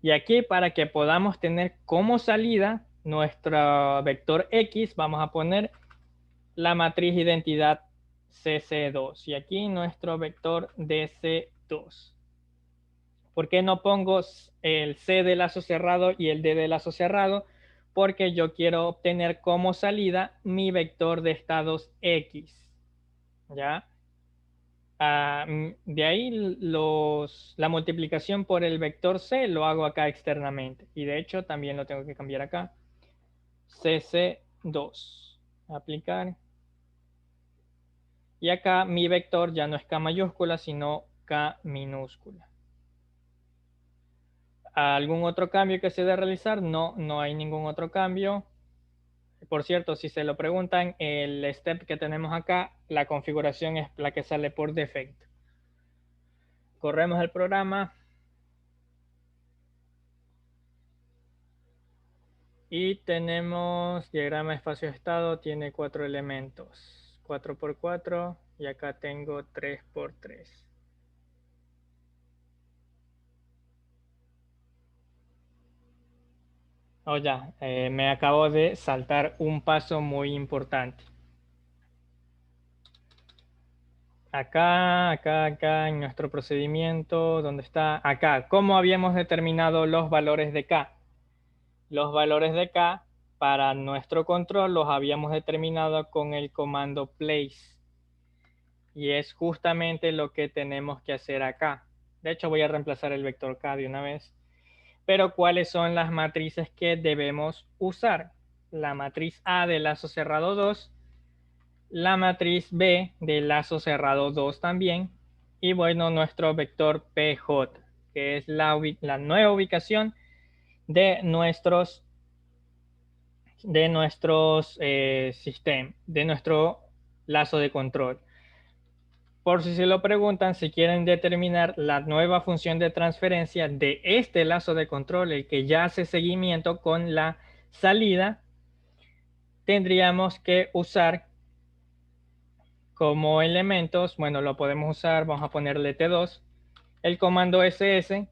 y aquí para que podamos tener como salida nuestro vector X, vamos a poner la matriz identidad CC2 y aquí nuestro vector DC2. ¿Por qué no pongo el C de lazo cerrado y el D de lazo cerrado? Porque yo quiero obtener como salida mi vector de estados X. ¿Ya? De ahí la multiplicación por el vector C lo hago acá externamente. Y de hecho también lo tengo que cambiar acá. CC2. Aplicar. Y acá mi vector ya no es K mayúscula, sino K minúscula. ¿Algún otro cambio que se debe realizar? No, no hay ningún otro cambio. Por cierto, si se lo preguntan, el step que tenemos acá, la configuración es la que sale por defecto. Corremos el programa. Y tenemos diagrama espacio-estado, tiene 4 elementos. 4 por 4 y acá tengo 3 por 3. Oh, ya, me acabo de saltar un paso muy importante. Acá, en nuestro procedimiento, ¿dónde está? Acá, ¿cómo habíamos determinado los valores de K? Los valores de K para nuestro control los habíamos determinado con el comando place. Y es justamente lo que tenemos que hacer acá. De hecho, voy a reemplazar el vector K de una vez. Pero, ¿cuáles son las matrices que debemos usar? La matriz A de lazo cerrado 2, la matriz B de lazo cerrado 2 también, y bueno, nuestro vector PJ, que es la nueva ubicación de nuestros sistemas, de nuestro lazo de control. Por si se lo preguntan, si quieren determinar la nueva función de transferencia de este lazo de control, el que ya hace seguimiento con la salida, tendríamos que usar como elementos, bueno, lo podemos usar, vamos a ponerle T2, el comando SS,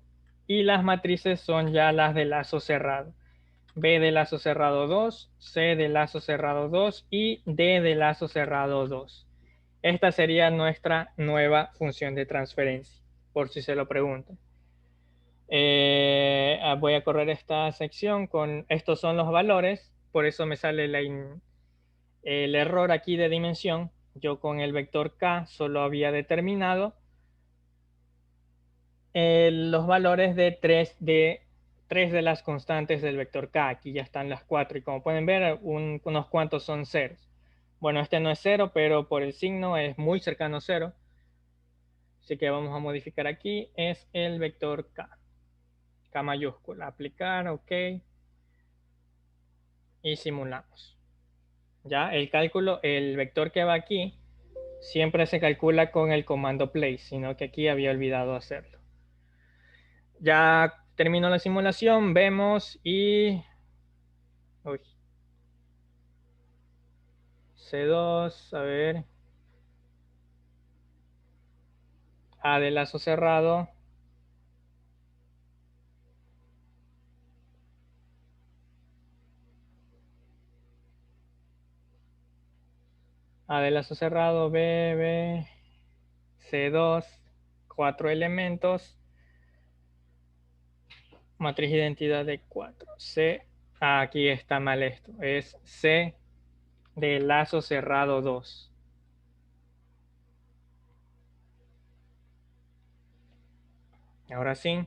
y las matrices son ya las de lazo cerrado. B de lazo cerrado 2, C de lazo cerrado 2 y D de lazo cerrado 2. Esta sería nuestra nueva función de transferencia, por si se lo preguntan. Voy a correr esta sección con estos son los valores, por eso me sale el error aquí de dimensión. Yo con el vector K solo había determinado los valores de 3 de las constantes del vector K. Aquí ya están las 4 y como pueden ver unos cuantos son ceros. Bueno, este no es 0, pero por el signo es muy cercano a 0. Así que vamos a modificar aquí, es el vector K. K mayúscula, aplicar, ok. Y simulamos. Ya, el cálculo, el vector que va aquí, siempre se calcula con el comando place, sino que aquí había olvidado hacerlo. Ya terminó la simulación, vemos y... Uy. C2, a ver. A de lazo cerrado. A de lazo cerrado, B, C2, 4 elementos. Matriz identidad de 4, C, Aquí está mal esto. Es C de lazo cerrado 2. Ahora sí,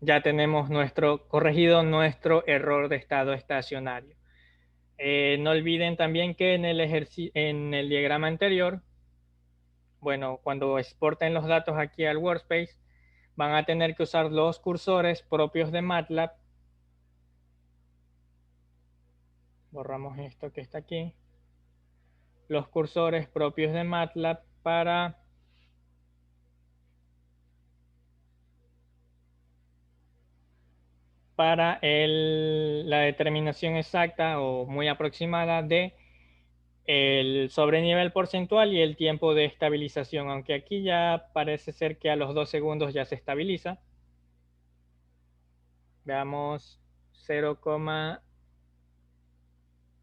ya tenemos corregido nuestro error de estado estacionario. No olviden también que en el diagrama anterior, bueno, cuando exporten los datos aquí al Workspace, van a tener que usar los cursores propios de MATLAB. Borramos esto que está aquí. Los cursores propios de MATLAB para la determinación exacta o muy aproximada de el sobrenivel porcentual y el tiempo de estabilización, aunque aquí ya parece ser que a los 2 segundos ya se estabiliza. Veamos 0,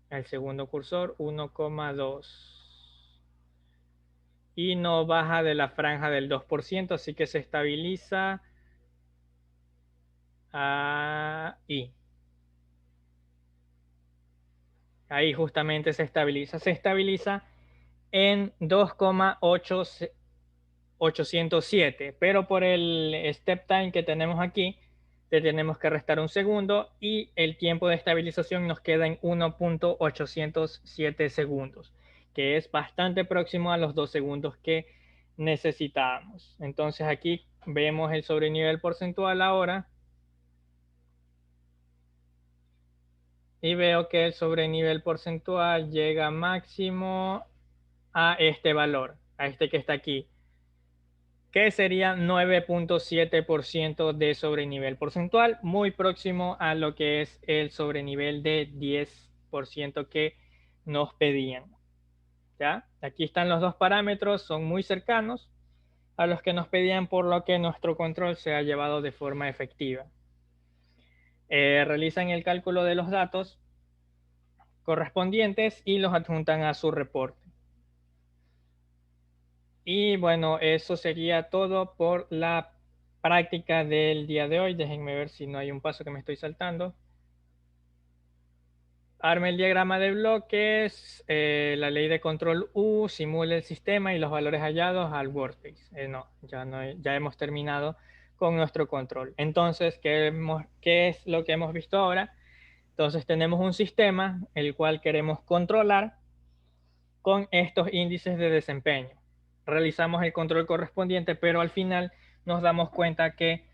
el segundo cursor 1,2 y no baja de la franja del 2%, así que se estabiliza ahí. Ahí justamente se estabiliza. Se estabiliza en 2,807, pero por el step time que tenemos aquí, le tenemos que restar un segundo y el tiempo de estabilización nos queda en 1,807 segundos, que es bastante próximo a los 2 segundos que necesitábamos. Entonces aquí vemos el sobrenivel porcentual ahora y veo que el sobrenivel porcentual llega máximo a este valor, a este que está aquí, que sería 9,7% de sobrenivel porcentual, muy próximo a lo que es el sobrenivel de 10% que nos pedían. ¿Ya? Aquí están los dos parámetros, son muy cercanos a los que nos pedían, por lo que nuestro control se ha llevado de forma efectiva. Realizan el cálculo de los datos correspondientes y los adjuntan a su reporte. Y bueno, eso sería todo por la práctica del día de hoy. Déjenme ver si no hay un paso que me estoy saltando. Arme el diagrama de bloques, la ley de control U, simule el sistema y los valores hallados al workspace. No, ya hemos terminado con nuestro control. Entonces, ¿qué es lo que hemos visto ahora? Entonces tenemos un sistema el cual queremos controlar con estos índices de desempeño. Realizamos el control correspondiente, pero al final nos damos cuenta que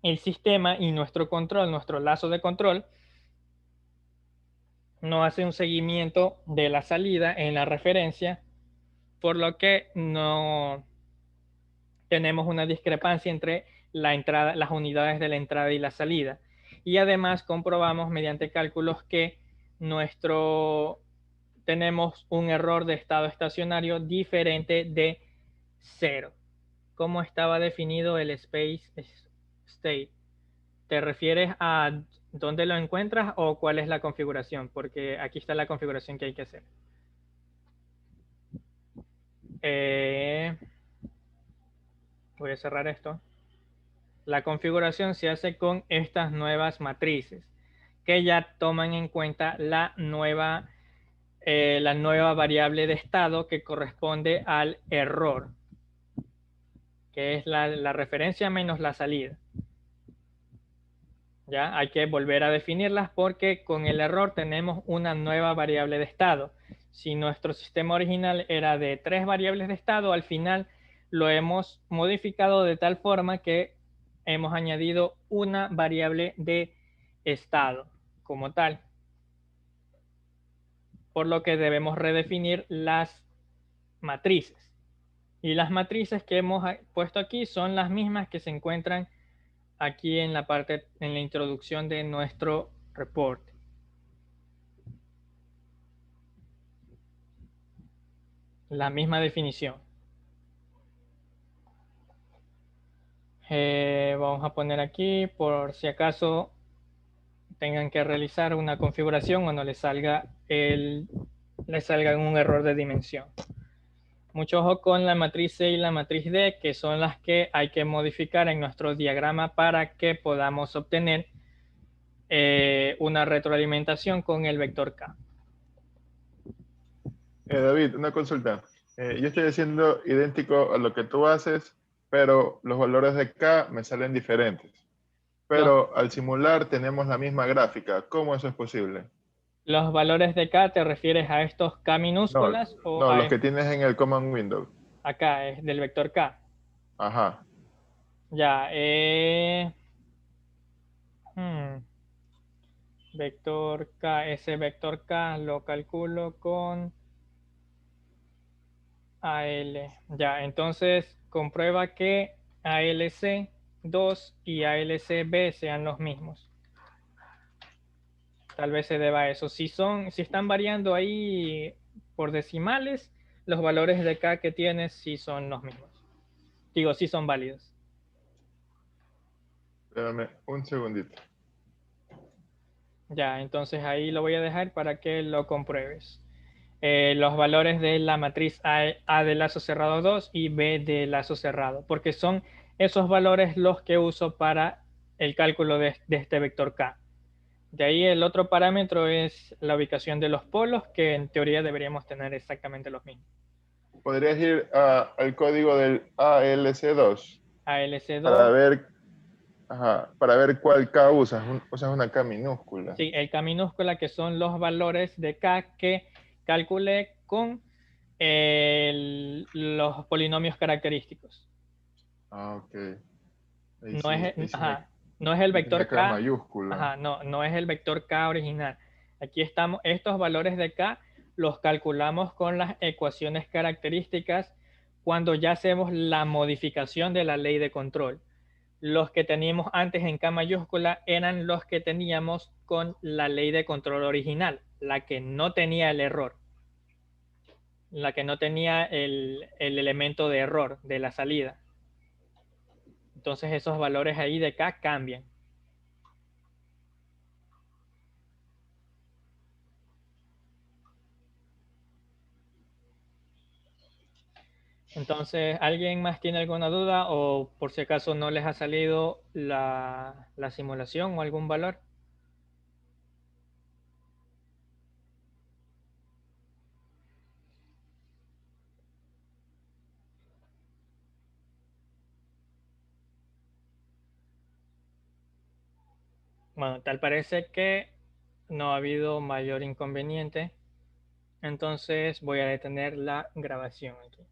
el sistema y nuestro control, nuestro lazo de control, no hace un seguimiento de la salida en la referencia, por lo que no tenemos una discrepancia entre las unidades de la entrada y la salida. Y además comprobamos mediante cálculos que tenemos un error de estado estacionario diferente de 0. ¿Cómo estaba definido el space state? ¿Te refieres a dónde lo encuentras o cuál es la configuración? Porque aquí está la configuración que hay que hacer. Voy a cerrar esto. La configuración se hace con estas nuevas matrices que ya toman en cuenta la nueva variable de estado que corresponde al error, que es la referencia menos la salida. Ya hay que volver a definirlas porque con el error tenemos una nueva variable de estado. Si nuestro sistema original era de 3 variables de estado, al final lo hemos modificado de tal forma que hemos añadido una variable de estado como tal. Por lo que debemos redefinir las matrices. Y las matrices que hemos puesto aquí son las mismas que se encuentran aquí en la introducción de nuestro reporte. La misma definición. Vamos a poner aquí por si acaso tengan que realizar una configuración o no les salga un error de dimensión. Mucho ojo con la matriz C y la matriz D, que son las que hay que modificar en nuestro diagrama para que podamos obtener una retroalimentación con el vector K. David, una consulta. Yo estoy haciendo idéntico a lo que tú haces, pero los valores de K me salen diferentes. Los, Pero al simular tenemos la misma gráfica. ¿Cómo eso es posible? los valores de K, ¿te refieres a estos K No, minúsculas o no, a los que tienes en el Command Window. acá, es del vector K? Ajá. Ya, hmm, vector K, ese vector K lo calculo con AL. Ya, entonces comprueba que ALC2 y ALCB sean los mismos. Tal vez se deba a eso. Si están variando ahí por decimales, los valores de K que tienes sí son los mismos. Digo, sí son válidos. Espérame un segundito. Ya, entonces ahí lo voy a dejar para que lo compruebes. Los valores de la matriz A de lazo cerrado 2 y B de lazo cerrado, porque son esos valores los que uso para el cálculo de este vector K. De ahí el otro parámetro es la ubicación de los polos, que en teoría deberíamos tener exactamente los mismos. ¿Podrías ir al código del ALC2 para ALC2, ver, ajá, para ver cuál K usas? Usas una K minúscula. sí, el K minúscula, que son los valores de K que calculé con los polinomios característicos. Ah, ok. No es, Ahí ajá, no es el sí tenía vector K K, mayúscula. ajá, no es el vector K original. Aquí estamos, estos valores de K los calculamos con las ecuaciones características cuando ya hacemos la modificación de la ley de control. Los que teníamos antes en K mayúscula eran los que teníamos con la ley de control original, la que no tenía el error, la que no tenía el elemento de error de la salida. Entonces esos valores ahí de K cambian. Entonces, ¿alguien más tiene alguna duda o por si acaso no les ha salido la simulación o algún valor? Bueno, tal parece que no ha habido mayor inconveniente. Entonces voy a detener la grabación aquí.